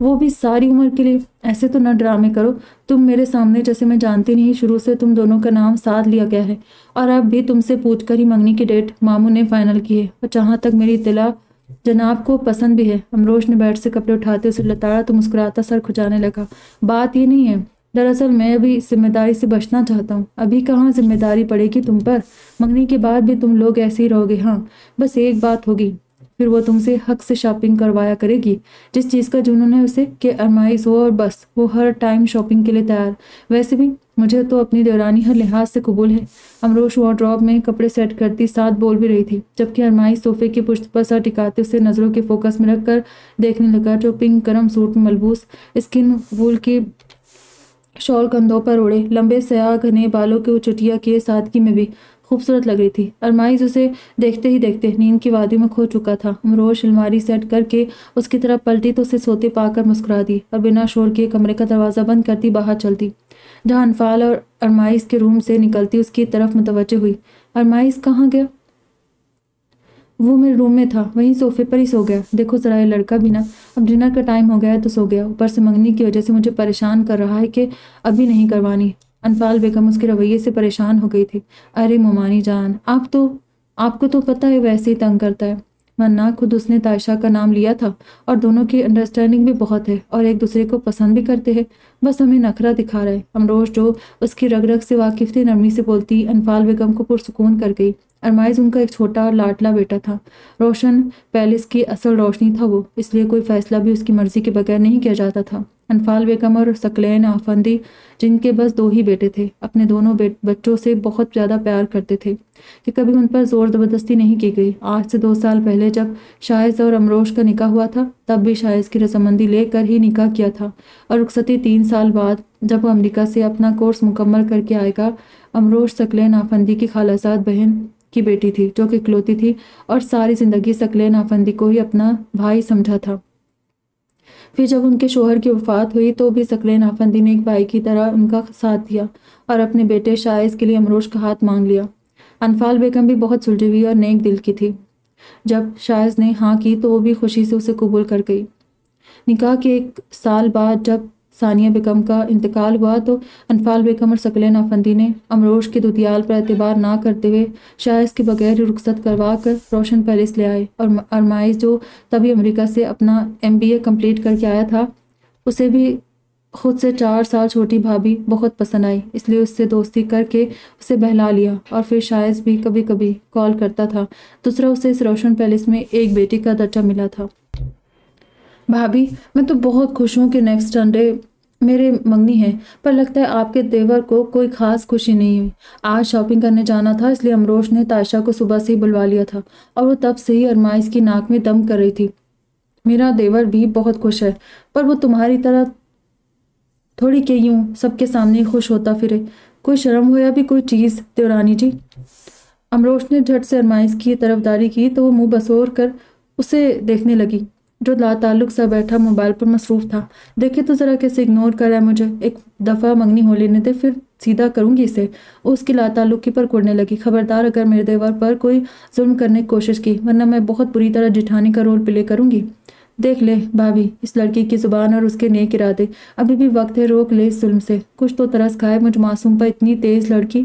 وہ بھی ساری عمر کے لیے؟ ایسے تو نہ ڈرامے کرو تم میرے سامنے، جیسے میں جانتی نہیں شروع سے تم دونوں کا نام ساتھ لیا گیا ہے، اور اب بھی تم سے پوچھ کر ہی منگنی کی ڈیٹ ماموں نے فائنل کی ہے، اور جہاں تک میری اطلاع جناب کو پسند بھی ہے۔ امروش نے بیٹھ سے کپڑے اٹھاتے اسے لتاڑا تو مسکراتا سر کھجانے لگا۔ بات یہ نہیں ہے، دراصل میں ابھی اس ذمہ داری سے بچنا چاہتا ہوں۔ ابھی کہاں ذمہ داری پڑے گی تم پر، منگنی کے بعد بھی تم لوگ ایسے ہی رہو گے۔ ہاں بس ایک بات ہوگی، پھر وہ تم سے حق سے شاپنگ کروایا کرے گی، جس چیز کا جنون ہے اسے کہ ارمائز ہو، اور بس وہ ہر ٹائم شاپنگ کے لیے تیار۔ ویسے بھی مجھے تو اپنی دیورانی ہر لحاظ سے قبول ہے۔ امروش وارڈروب میں کپڑے سیٹ کرتی ساتھ بول بھی رہی تھی، جبکہ ارمائز صوفے کی پشت پر سر ٹکاتے اسے نظروں کے فوکس میں رکھ کر دیکھنے لگا، جو پنک گرم سوٹ میں ملبوس اسکن وول کی شال کندھوں پر اوڑے، لمبے سیاہ گھنے بالوں کے چٹیا کیے سادگی میں بھی خوبصورت لگ رہی تھی۔ ارمائز اسے دیکھتے ہی دیکھتے نیند کی وادی میں کھو چکا تھا۔ امروش الماری سیٹ کر کے اس کی طرف پلٹی تو اسے سوتے پا کر مسکرا دی اور بنا شور کے کمرے کا دروازہ بند کرتی باہر چلتی، جہاں انفال اور ارمائز کے روم سے نکلتی اس کی طرف متوجہ ہوئی۔ ارمائز کہاں گیا؟ وہ میرے روم میں تھا، وہیں صوفے پر ہی سو گیا۔ دیکھو ذرا یہ لڑکا بھی نا، اب ڈنر کا ٹائم ہو گیا ہے تو سو گیا، اوپر سے منگنی کی وجہ سے مجھے پریشان کر رہا ہے کہ ابھی نہیں کروانی۔ انفال بیگم اس کے رویے سے پریشان ہو گئی تھی۔ ارے مومانی جان، آپ کو تو پتہ ہے ویسے ہی تنگ کرتا ہے، ورنہ خود اس نے تائشہ کا نام لیا تھا، اور دونوں کی انڈرسٹینڈنگ بھی بہت ہے اور ایک دوسرے کو پسند بھی کرتے ہیں، بس ہمیں نخرہ دکھا رہا ہے۔ امروش جو اس کی رگ رگ سے واقف تھی نرمی سے بولتی انفال بیگم کو پرسکون کر گئی۔ ارمائز ان کا ایک چھوٹا اور لاڈلا بیٹا تھا، روشن پیلس کی اصل روشنی تھا وہ، اس لیے کوئی فیصلہ بھی اس کی مرضی کے بغیر نہیں کیا جاتا تھا۔ انفال بیگم اور ثقلین آفندی، جن کے بس 2 ہی بیٹے تھے، اپنے دونوں بچوں سے بہت زیادہ پیار کرتے تھے کہ کبھی ان پر زور زبردستی نہیں کی گئی۔ آج سے 2 سال پہلے جب شائز اور امروش کا نکاح ہوا تھا، تب بھی شائز کی رضامندی لے کر ہی نکاح کیا تھا، اور رخصتی 3 سال بعد جب وہ امریکہ سے اپنا کورس مکمل کر کے آئے گا۔ امروش ثقلین آفندی کی خالصات بہن کی بیٹی تھی، جو کہ اکلوتی تھی، اور ساری زندگی ثقلین آفندی کو ہی اپنا بھائی سمجھا تھا۔ پھر جب ان کے شوہر کی وفات ہوئی تو بھی ثقلین آفندی نے ایک بھائی کی طرح ان کا ساتھ دیا اور اپنے بیٹے شائز کے لیے امروش کا ہاتھ مانگ لیا۔ انفال بیگم بھی بہت سلجھی ہوئی اور نیک دل کی تھی۔ جب شائز نے ہاں کی تو وہ بھی خوشی سے اسے قبول کر گئی۔ نکاح کے 1 سال بعد جب ثانیہ بیگم کا انتقال ہوا تو انفال بیگم اور ثقلین آفندی نے امروش کے دودیال پر اعتبار نہ کرتے ہوئے شائز کے بغیر ہی رخصت کروا کر روشن پیلس لے آئے، اور ارمائز جو تبھی امریکہ سے اپنا MBA کمپلیٹ کر کے آیا تھا، اسے بھی خود سے 4 سال چھوٹی بھابھی بہت پسند آئی، اس لیے اس سے دوستی کر کے اسے بہلا لیا۔ اور پھر شائز بھی کبھی کبھی کال کرتا تھا۔ دوسرا اسے اس روشن پیلس میں ایک بیٹی کا درجہ ملا تھا۔ بھابھی میں تو بہت خوش ہوں کہ نیکسٹ سنڈے میرے منگنی ہے، پر لگتا ہے آپ کے دیور کو کوئی خاص خوشی نہیں ہوئی۔ آج شاپنگ کرنے جانا تھا، اس لیے امروش نے تائشہ کو صبح سے ہی بلوا لیا تھا، اور وہ تب سے ہی ارمائز کی ناک میں دم کر رہی تھی۔ میرا دیور بھی بہت خوش ہے، پر وہ تمہاری طرح تھوڑی کہ یوں سب کے سامنے خوش ہوتا پھرے، کوئی شرم ہو یا بھی کوئی چیز دیورانی جی۔ امروش نے جھٹ سے ارمائز کی طرفداری کی تو وہ منہ بسور کر اسے دیکھنے لگی، جو لاتعلق سا بیٹھا موبائل پر مصروف تھا۔ دیکھے تو ذرا کیسے اگنور کر رہا ہے مجھے، ایک دفعہ منگنی ہو لینے دے، پھر سیدھا کروں گی اسے۔ وہ اس کی لاتعلقی پر کوڑنے لگی۔ خبردار اگر میرے دیور پر کوئی ظلم کرنے کی کوشش کی، ورنہ میں بہت بری طرح جٹھانی کا رول پلے کروں گی۔ دیکھ لے بھابھی اس لڑکی کی زبان اور اس کے نیک ارادے، ابھی بھی وقت ہے، روک لے اس ظلم سے، کچھ تو ترس کھائے مجھ معصوم پر اتنی تیز لڑکی۔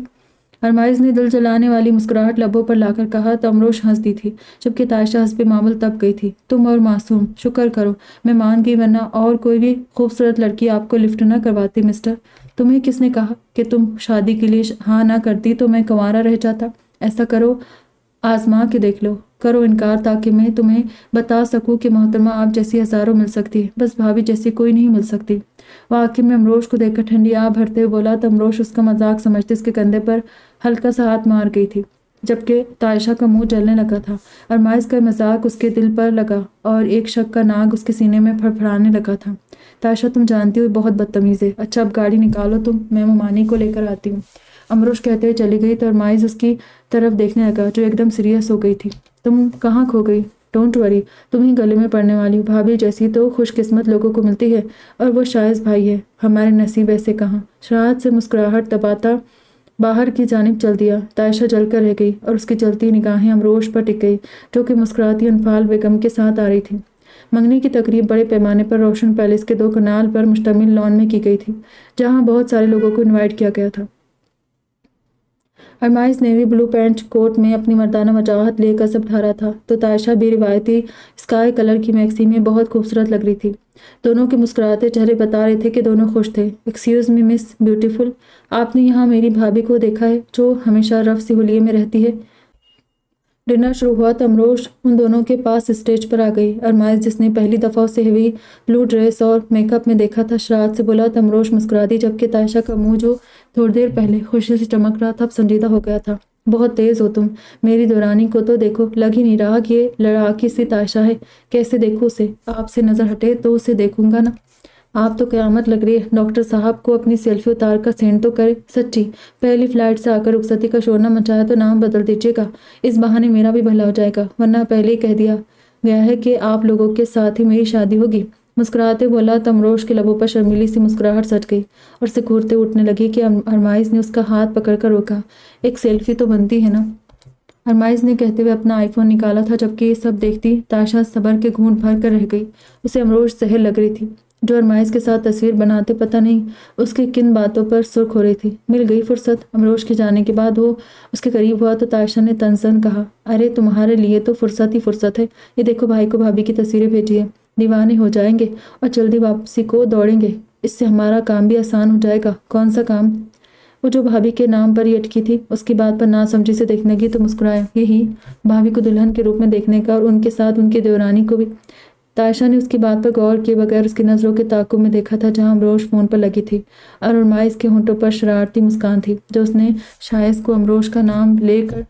ارمائز نے دل جلانے والی مسکراہٹ لبوں پر لا کر کہا تو امروش ہنس دی تھی، جبکہ تائشہ حسب معمول تب گئی تھی۔ تم اور معصوم، شکر کرو میں مان گئی، ورنہ اور کوئی بھی خوبصورت لڑکی آپ کو لفٹ نہ کرواتی مسٹر۔ تمہیں کس نے کہا کہ تم شادی کے لیے ہاں نہ کرتی تو میں کنوارا رہ جاتا؟ ایسا کرو، آزما کے دیکھ لو، کرو انکار تاکہ میں تمہیں بتا سکوں کہ محترمہ آپ جیسی ہزاروں مل سکتی ہے، بس بھابھی جیسی کوئی نہیں مل سکتی۔ واقعی میں امروش کو دیکھ کر ٹھنڈی آہ بھرتے ہوئے بولا تو امروش اس کا مذاق سمجھتے اس کے کندھے پر ہلکا سا ہاتھ مار گئی تھی، جبکہ تائشہ کا منہ جلنے لگا تھا۔ ارمائز کا مذاق اس کے دل پر لگا اور ایک شک کا ناگ اس کے سینے میں پھڑپھڑانے لگا تھا۔ تائشہ تم جانتی ہو بہت بدتمیز ہے، اچھا اب گاڑی نکالو تم، میں ممانی کو لے کر آتی ہوں۔ امروش کہتے ہوئے چلی گئی تو ارمائز اس کی طرف دیکھنے لگا، جو ایک دم سیریس ہو گئی تھی۔ تم کہاں کھو گئی؟ ڈونٹ وری، تم ہی گلے میں پڑنے والی ہو، بھابھی جیسی تو خوش قسمت لوگوں کو ملتی ہے، اور وہ شائز بھائی ہے، ہمارے نصیب ایسے کہاں۔ شراحت سے مسکراہٹ دباتا باہر کی جانب چل دیا۔ تائشہ جل کر رہ گئی اور اس کی جلتی نگاہیں امروش پر ٹک گئی، جو کہ مسکراتی انفال بیگم کے ساتھ آ رہی تھی۔ منگنی کی تقریب بڑے پیمانے پر روشن پیلس کے 2 کنال پر مشتمل لان میں کی گئی تھی، جہاں بہت سارے لوگوں کو انوائٹ کیا گیا تھا۔ ارمائز نیوی بلو پینٹ کوٹ میں اپنی مردانہ وجاہت لے کر سب ڈھارا تھا، تو تائشہ بھی روایتی اسکائی کلر کی میکسی میں بہت خوبصورت لگ رہی تھی۔ دونوں کے مسکراتے چہرے بتا رہے تھے کہ دونوں خوش تھے۔ ایکسکیوز می مس بیوٹیفل، آپ نے یہاں میری بھابھی کو دیکھا ہے جو ہمیشہ رف سی حلیے میں رہتی ہے؟ ڈنر شروع ہوا تو امروش ان دونوں کے پاس اسٹیج پر آ گئی۔ ارمائز، جس نے پہلی دفعہ اسے ہیوی بلو ڈریس اور میک اپ میں دیکھا تھا، شرارت سے بولا تو امروش مسکرا دی، جبکہ تائشہ کا منہ جو تھوڑی دیر پہلے خوشی سے چمک رہا تھا اب سنجیدہ ہو گیا تھا۔ بہت تیز ہو تم، میری دورانی کو تو دیکھو، لگ ہی نہیں رہا کہ یہ لڑاکی سی تائشہ ہے۔ کیسے دیکھوں اسے؟ آپ سے نظر ہٹے تو اسے دیکھوں گا نا۔ آپ تو قیامت لگ رہی ہے۔ ڈاکٹر صاحب کو اپنی سیلفی اتار کر سینڈ تو کرے۔ سچی پہلی فلائٹ سے آ کر رخصتی کا شور نہ مچایا تو نام بدل دیجیے گا، اس بہانے میرا بھی بھلا ہو جائے گا، ورنہ پہلے ہی کہہ دیا گیا ہے کہ آپ لوگوں کے ساتھ ہی میری شادی ہوگی۔ مسکراتے بولا تو امروش کے لبوں پر شرمیلی سی مسکراہٹ سج گئی اور سکورتے اٹھنے لگی کہ ارمائز نے اس کا ہاتھ پکڑ کر روکا۔ ایک سیلفی تو بنتی ہے نا؟ ارمائز نے کہتے ہوئے اپنا آئی فون نکالا تھا، جبکہ یہ سب دیکھتی تائشہ صبر کے گھونٹ بھر کر رہ گئی۔ اسے امروش زہر لگ رہی تھی، جو ارمائز کے ساتھ تصویر بناتے پتہ نہیں اس کی کن باتوں پر سرخ ہو رہی تھی۔ مل گئی فرصت۔ امروش کے جانے کے بعد وہ اس کے قریب ہوا تو تائشہ نے تنزن کہا، ارے تمہارے لیے تو فرصت ہی فرصت ہے، یہ دیکھو بھائی کو بھابھی کی تصویریں بھیجی ہے، دیوانے ہو جائیں گے اور جلدی واپسی کو دوڑیں گے، اس سے ہمارا کام بھی آسان ہو جائے گا۔ کون سا کام؟ وہ جو بھابھی کے نام پر ہی اٹکی تھی، اس کی بات پر ناسمجھی سے دیکھنے لگی تو مسکرایا، یہی بھابھی کو دلہن کے روپ میں دیکھنے کا اور ان کے ساتھ ان کی دیورانی کو بھی۔ تائشہ نے اس کی بات پر غور کیے بغیر اس کی نظروں کے تعاقب میں دیکھا تھا جہاں امروش فون پر لگی تھی، اور ارمائز کے ہونٹوں پر شرارتی مسکان تھی جو اس نے شائز کو امروش کا نام لے کر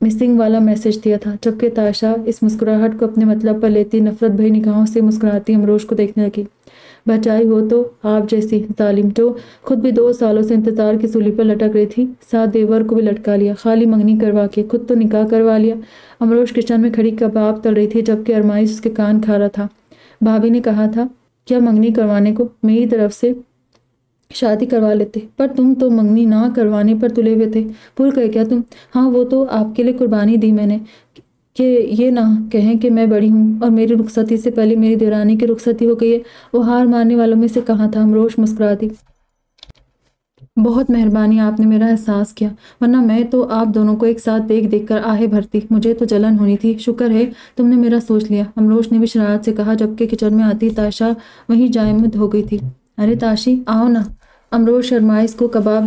مسنگ والا میسج دیا تھا، جبکہ تائشہ اس مسکراہٹ کو اپنے مطلب پر لیتی نفرت بھری نگاہوں سے مسکراتی امروش کو دیکھنے لگی۔ بچائی ہو تو آپ جیسی ظالم، جو خود بھی 2 سالوں سے انتظار کی سولی پر لٹک رہی تھی، ساتھ دیور کو بھی لٹکا لیا، خالی منگنی کروا کے خود تو نکاح کروا لیا۔ امروش کچن میں کھڑی کباب تل رہی تھی، جبکہ ارمائز اس کے کان کھا رہا تھا۔ بھابھی نے کہا تھا کیا منگنی کروانے کو، میری طرف سے شادی کروا لیتے، پر تم تو منگنی نہ کروانے پر تلے ہوئے تھے، بھول گئے کیا تم؟ ہاں وہ تو آپ کے لیے قربانی دی میں نے کہ یہ نہ کہیں کہ میں بڑی ہوں اور میری رخصتی سے پہلے میری دیورانی کی رخصتی ہو گئی ہے۔ وہ ہار ماننے والوں میں سے کہاں تھا؟ امروش مسکرا دی، بہت مہربانی، آپ نے میرا احساس کیا، ورنہ میں تو آپ دونوں کو ایک ساتھ دیکھ دیکھ کر آہے بھرتی، مجھے تو جلن ہونی تھی، شکر ہے تم نے میرا سوچ لیا، امروش نے بھی شرارت سے کہا، جبکہ کچن میں آتی تائشہ وہیں جائمد ہو گئی تھی۔ ارے تاشی آؤ نا۔ امروش ارمائز کو کباب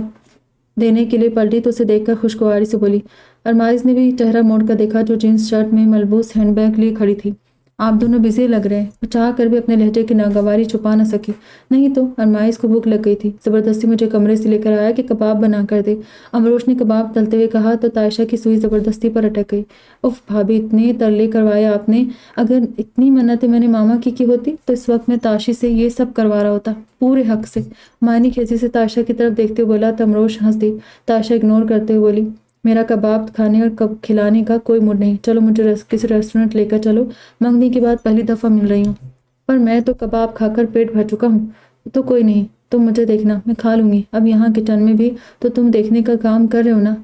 دینے کے لیے پلٹی تو اسے دیکھ کر خوشگواری سے بولی۔ ارمائز نے بھی چہرہ موڑ کر دیکھا جو جینس شرٹ میں ملبوس ہینڈ بیگ لیے کھڑی تھی۔ آپ دونوں بزی لگ رہے ہیں، وہ چاہ کر بھی اپنے لہجے کی ناگواری چھپا نہ سکی۔ نہیں تو ارمائز کو بھوک لگ گئی تھی، زبردستی مجھے کمرے سے لے کر آیا کہ کباب بنا کر دے۔ امروش نے کباب تلتے ہوئے کہا تو تائشہ کی سوئی زبردستی پر اٹک گئی۔ اف بھابھی، اتنے ترلے کروائے آپ نے، اگر اتنی منتیں میں نے ماما کی ہوتی تو اس وقت میں تاشی سے یہ سب کروا رہا ہوتا، پورے حق سے۔ معنی خیزی سے تائشہ کی طرف دیکھتے ہوئے بولا تو امروش ہنس دی۔ تائشہ اگنور کرتے ہوئے بولی، میرا کباب کھانے اور کھلانے کا کوئی موڈ نہیں، چلو مجھے کسی ریسٹورنٹ لے کر چلو، منگنی کے بعد پہلی دفعہ مل رہی ہوں، پر میں تو کباب کھا کر پیٹ بھر چکا ہوں۔ تو کوئی نہیں، تم مجھے دیکھنا، میں کھا لوں گی، اب یہاں کچن میں بھی تو تم دیکھنے کا کام کر رہے ہو نا،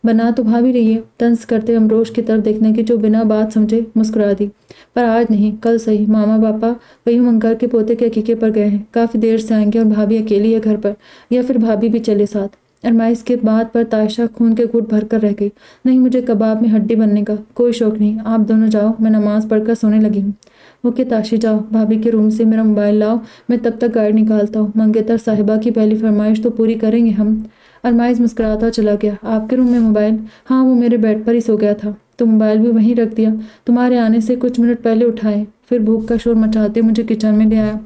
بنا تو بھابھی رہی ہے۔ طنز کرتے امروش کی طرف دیکھنے کی جو بنا بات سمجھے مسکرا دی، پر آج نہیں کل صحیح، ماما پاپا کہیں منگر کے پوتے کے عقیقے پر گئے ہیں، کافی دیر سے آئیں گے اور بھابھی اکیلی ہے گھر پر، یا پھر بھابھی بھی چلے ساتھ۔ ارمائز کے بات پر تائشہ خون کے گھٹ بھر کر رہ گئی۔ نہیں، مجھے کباب میں ہڈی بننے کا کوئی شوق نہیں، آپ دونوں جاؤ، میں نماز پڑھ کر سونے لگی ہوں۔ اوکے تاشی جاؤ، بھابھی کے روم سے میرا موبائل لاؤ، میں تب تک گاڑی نکالتا ہوں، منگیتر صاحبہ کی پہلی فرمائش تو پوری کریں گے ہم۔ ارمائز مسکراتا چلا گیا۔ آپ کے روم میں موبائل؟ ہاں، وہ میرے بیڈ پر ہی سو گیا تھا، تو موبائل بھی وہیں رکھ دیا، تمہارے آنے سے کچھ منٹ پہلے اٹھائے، پھر بھوک کا شور مچاتے مجھے کچن میں لے آیا۔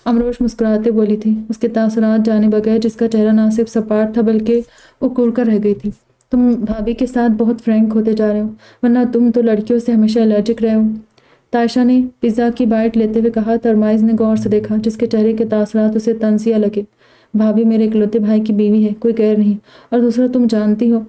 امروش مسکراتے بولی تھی، اس کے تاثرات جانے بغیر، جس کا چہرہ نہ صرف سپاٹ تھا بلکہ اکڑ کر رہ گئی تھی۔ تم بھابھی کے ساتھ بہت فرینک ہوتے جا رہے ہو، ورنہ تم تو لڑکیوں سے ہمیشہ الرجک رہے ہو، تائشہ نے پیزا کی بائٹ لیتے ہوئے کہا تو ارمائز نے غور سے دیکھا، جس کے چہرے کے تاثرات اسے طنزیہ لگے۔ بھابھی میرے اکلوتے بھائی کی بیوی ہے، کوئی غیر نہیں، اور دوسرا تم جانتی ہو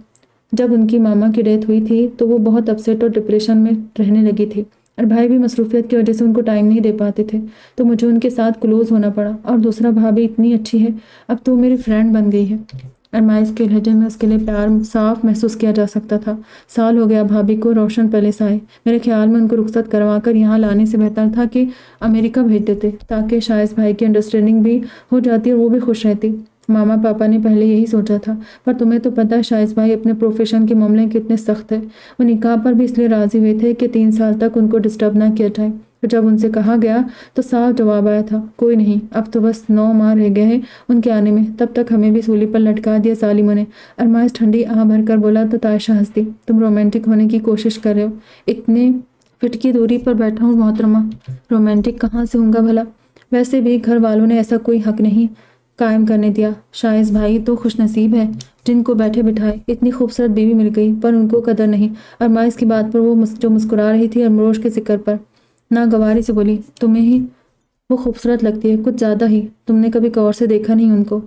جب ان کی ماما کی ڈیتھ ہوئی تھی تو وہ بہت اپسیٹ اور ڈپریشن میں رہنے لگی تھی، اور بھائی بھی مصروفیت کی وجہ سے ان کو ٹائم نہیں دے پاتے تھے، تو مجھے ان کے ساتھ کلوز ہونا پڑا، اور دوسرا بھابھی اتنی اچھی ہے، اب تو میری فرینڈ بن گئی ہے۔ ارمائز کے لہجے میں اس کے لیے پیار صاف محسوس کیا جا سکتا تھا۔ سال ہو گیا بھابھی کو روشن پیلس آئے، میرے خیال میں ان کو رخصت کروا کر یہاں لانے سے بہتر تھا کہ امریکہ بھیج دیتے، تاکہ شائز بھائی کی انڈرسٹینڈنگ بھی ہو جاتی اور وہ بھی خوش رہتی۔ ماما پاپا نے پہلے یہی سوچا تھا، پر تمہیں تو پتہ ہے شائز بھائی اپنے پروفیشن کے معاملے کتنے سخت ہے۔ وہ نکاح پر بھی اس لیے راضی ہوئے تھے کہ 3 سال تک ان کو ڈسٹرب نہ کیا جائے۔ جب ان سے کہا گیا تو صاف جواب آیا تھا، کوئی نہیں، اب تو بس 9 ماہ رہ گئے ہیں ان کے آنے میں، تب تک ہمیں بھی سولی پر لٹکا دیا ظالموں نے۔ ارمائز ٹھنڈی آہ بھر کر بولا تو تائشہ ہنس دی، تم رومانٹک ہونے کی کوشش کر رہے ہو؟ اتنے فٹ کی دوری پر بیٹھا ہوں محترمہ، رومانٹک کہاں سے ہوں گا بھلا؟ ویسے بھی گھر والوں نے ایسا کوئی حق نہیں قائم کرنے دیا۔ شائز بھائی تو خوش نصیب ہے جن کو بیٹھے بٹھائے اتنی خوبصورت بیوی مل گئی، پر ان کو قدر نہیں۔ ارمائز کی بات پر وہ جو مسکرا رہی تھی امروش کے ذکر پر ناگواری سے بولی، تمہیں ہی وہ خوبصورت لگتی ہے، کچھ زیادہ ہی، تم نے کبھی غور سے دیکھا نہیں ان کو؟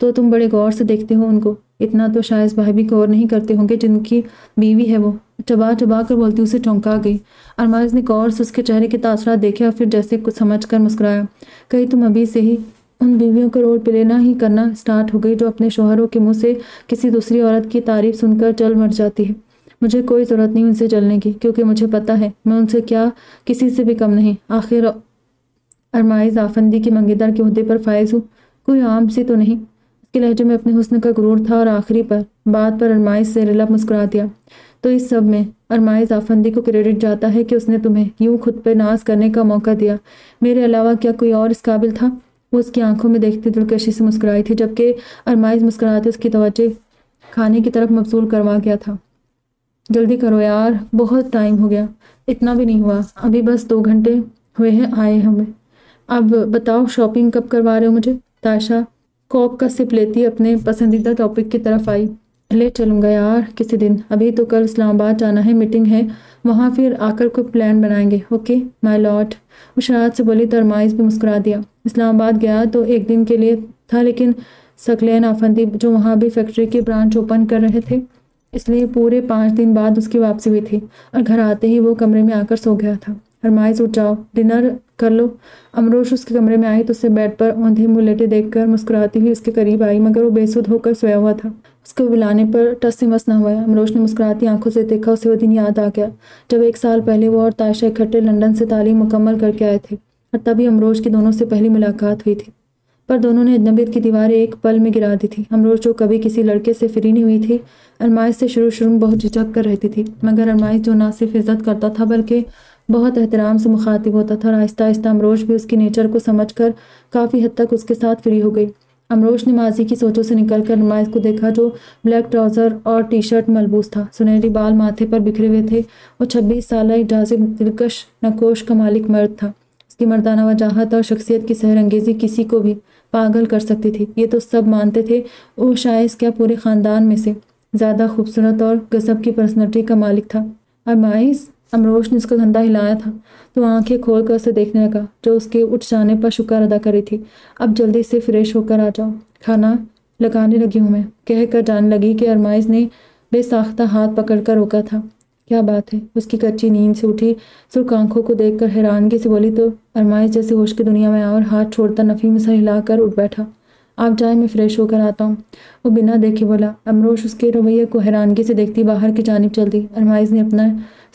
تو تم بڑے غور سے دیکھتے ہو ان کو، اتنا تو شائز بھائی بھی غور نہیں کرتے ہوں گے جن کی بیوی ہے وہ۔ چبا چبا کر بولتی اسے چونکا گئی۔ ارمائز نے غور سے اس کے چہرے کے تاثرات دیکھے اور پھر جیسے کچھ سمجھ کر مسکرایا، کہیں تم ابھی سے ہی ان بیویوں کو رول پلے نہ ہی کرنا سٹارٹ ہو گئی جو اپنے شوہروں کے منہ سے کسی دوسری عورت کی تعریف سن کر جل مر جاتی ہے۔ مجھے کوئی ضرورت نہیں ان سے جلنے کی، کیونکہ مجھے پتہ ہے میں ان سے کیا کسی سے بھی کم نہیں۔ آخر ارمائز آفندی کی منگیدار کے عہدے پر فائز ہوں، کوئی عام سی تو نہیں۔ اس کے لہجے میں اپنے حسن کا غرور تھا اور آخری پر بات پر ارمائز سے رلب مسکرا دیا، تو اس سب میں ارمائز آفندی کو کریڈٹ جاتا ہے کہ اس نے تمہیں یوں خود پہ ناز کرنے کا موقع دیا، میرے علاوہ کیا کوئی اور اس قابل تھا؟ وہ اس کی آنکھوں میں دیکھتی دلکشی سے مسکرائی تھی، جبکہ ارمائز مسکراتے اس کی توجہ کھانے کی طرف مبذول کروا گیا تھا۔ جلدی کرو یار، بہت ٹائم ہو گیا۔ اتنا بھی نہیں ہوا، ابھی بس 2 گھنٹے ہوئے ہیں آئے ہمیں۔ اب بتاؤ شاپنگ کب کروا رہے ہو مجھے؟ تائشہ کوک کا سپ لیتی اپنے پسندیدہ ٹاپک کی طرف آئی۔ لے چلوں گا یار کسی دن، ابھی تو کل اسلام آباد جانا ہے، میٹنگ ہے وہاں، پھر آ کر کوئی پلان بنائیں گے۔ Okay my lord. وہ شرارت سے بولی تو ارمائز بھی مسکرا دیا۔ اسلام آباد گیا تو 1 دن کے لیے تھا، لیکن ثقلین آفندی جو وہاں بھی فیکٹری کی برانچ اوپن کر رہے تھے، اس لیے پورے 5 دن بعد اس کی واپسی ہوئی تھی، اور گھر آتے ہی وہ کمرے میں آ کر سو گیا تھا۔ ارمائز اٹھ جاؤ، ڈنر کر لو۔ امروش اس کے کمرے میں آئی تو اسے بیڈ پر اوندھے منہ لیٹے دیکھ کر مسکراتی ہوئی اس کے قریب آئی، مگر وہ بے سدھ ہو کر سویا ہوا تھا۔ اس کو بلانے پر ٹس سے مس نہ ہوا۔ امروش نے مسکراتی آنکھوں سے دیکھا، اسے وہ دن یاد آ گیا جب 1 سال پہلے وہ اور تائشہ اکٹھے لندن سے تعلیم مکمل کر کے آئے تھے، اور تبھی امروش کی دونوں سے پہلی ملاقات ہوئی تھی، پر دونوں نے اجنبیت کی دیواریں ایک پل میں گرا دی تھی۔ امروش جو کبھی کسی لڑکے سے فری نہیں ہوئی تھی، ارمائز سے شروع میں بہت جھجک کر رہتی تھی، مگر ارمائز جو نہ صرف عزت کرتا تھا بلکہ بہت احترام سے مخاطب ہوتا تھا، اور آہستہ آہستہ امروش بھی اس کی نیچر کو سمجھ کر کافی حد تک اس کے ساتھ فری ہو گئی۔ امروش نے ماضی کی سوچوں سے نکل کر ارمائز کو دیکھا، جو بلیک ٹراؤزر اور ٹی شرٹ ملبوس تھا، سنہری بال ماتھے پر بکھرے ہوئے تھے۔ وہ 26 سالہ جاذب دلکش نقوش کا مالک مرد تھا۔ اس کی مردانہ وجاہت اور شخصیت کی سحر انگیزی کسی کو بھی پاگل کر سکتی تھی، یہ تو سب مانتے تھے۔ وہ شائز کیا پورے خاندان میں سے زیادہ خوبصورت اور غضب کی پرسنالٹی کا مالک تھا۔ ارمائز، امروش نے اس کا کندھا ہلایا تھا تو آنکھیں کھول کر اسے دیکھنے لگا، جو اس کے اٹھ جانے پر شکر ادا کر رہی تھی۔ اب جلدی سے فریش ہو کر آ جاؤ، کھانا لگانے لگی ہوں میں، کہہ کر جانے لگی کہ ارمائز نے بے ساختہ ہاتھ پکڑ کر روکا تھا۔ کیا بات ہے؟ اس کی کچی نیند سے اٹھی سرخ آنکھوں کو دیکھ کر حیرانگی سے بولی تو ارمائز جیسے ہوش کی دنیا میں آیا اور ہاتھ چھوڑتا نفی میں سر ہلا کر اٹھ بیٹھا۔ آپ جائیں، میں فریش ہو کر آتا ہوں، وہ بنا دیکھے بولا۔ امروش اس کے رویے کو حیرانگی سے دیکھتی باہر کی جانب چل دی۔ ارمائز نے اپنا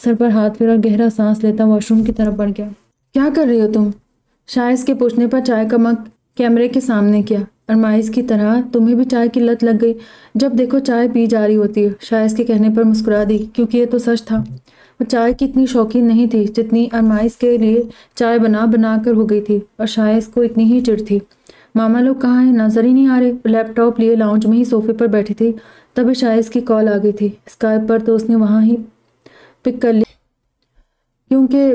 سر پر ہاتھ پھیرا اور گہرا سانس لیتا واش روم کی طرف بڑھ گیا۔ کیا کر رہی ہو تم؟ شائز کے پوچھنے پر چائے کا مگ کیمرے کے سامنے کیا۔ ارمائز کی طرح تمہیں بھی چائے کی لت لگ گئی، جب دیکھو چائے پی جا رہی ہوتی ہے۔ شائز کے کہنے پر مسکرا دی، کیونکہ یہ تو سچ تھا، وہ چائے کی اتنی شوقین نہیں تھی جتنی ارمائز کے لیے چائے بنا بنا کر ہو گئی تھی، اور شائز کو اتنی ہی چڑ تھی۔ ماما لوگ کہاں ہیں؟ نظر ہی نہیں آ رہے۔ لیپ ٹاپ لیے لاؤنج میں ہی صوفے پر بیٹھی تھی، تبھی شائز کی کال آ گئی تھی اسکائپ پر، تو اس نے وہاں ہی پک کر لی، کیونکہ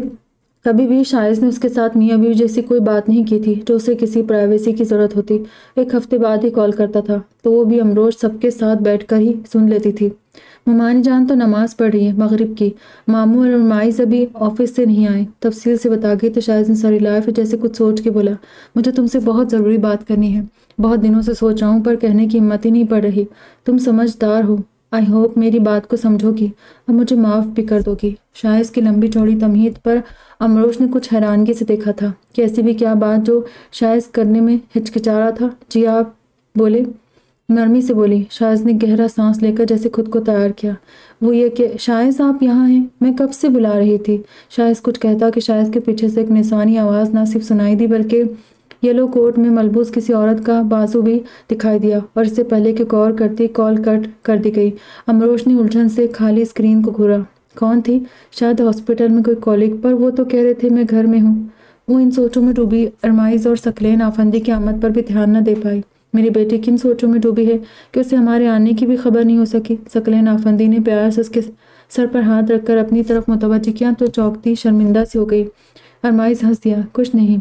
کبھی بھی شائز نے اس کے ساتھ میاں بیوی جیسی کوئی بات نہیں کی تھی جو اسے کسی پرائیویسی کی ضرورت ہوتی۔ 1 ہفتے بعد ہی کال کرتا تھا تو وہ بھی امروش سب کے ساتھ بیٹھ کر ہی سن لیتی تھی۔ ممانی جان تو نماز پڑھ رہی ہے مغرب کی، ماموں اور ارمائز ابھی آفس سے نہیں آئے، تفصیل سے بتا گئی تو شائز نے سر ہلایا، پھر جیسے کچھ سوچ کے بولا، مجھے تم سے بہت ضروری بات کرنی ہے، بہت دنوں سے سوچ رہا ہوں پر کہنے کی ہمت ہی نہیں پڑ رہی۔ تم سمجھدار ہو، آئی ہوپ میری بات کو سمجھو گی اور مجھے معاف بھی کر دو گی۔ شائز کی لمبی چوڑی تمہید پر امروش نے کچھ حیرانگی سے دیکھا تھا کہ ایسی بھی کیا بات جو شائز کرنے میں ہچکچا رہا تھا۔ جی آپ بولے، نرمی سے بولی۔ شائز نے گہرا سانس لے کر جیسے خود کو تیار کیا۔ وہ یہ کہ شائز آپ یہاں ہیں، میں کب سے بلا رہی تھی۔ شائز کچھ کہتا کہ شائز کے پیچھے سے ایک نسوانی آواز نہ صرف سنائی دی بلکہ یلو کوٹ میں ملبوس کسی عورت کا بازو بھی دکھائی دیا، اور اس سے پہلے کہ غور کرتی کال کٹ کر دی گئی۔ امروش نے الجھن سے خالی اسکرین کو گھورا۔ کون تھی؟ شاید ہاسپٹل میں کوئی کالگ، پر وہ تو کہہ رہے تھے میں گھر میں ہوں۔ وہ ان سوچوں میں ڈوبی ارمائز اور ثقلین آفندی کی آمد پر بھی دھیان نہ دے پائی۔ میری بیٹی کن سوچوں میں ڈوبی ہے کہ اسے ہمارے آنے کی بھی خبر نہیں ہو سکی۔ ثقلین آفندی نے پیار سے اس کے سر پر ہاتھ رکھ کر اپنی طرف متوجہ کیا تو چونکتی شرمندہ سی ہو گئی۔ ارمائز ہنس دیا۔ کچھ نہیں،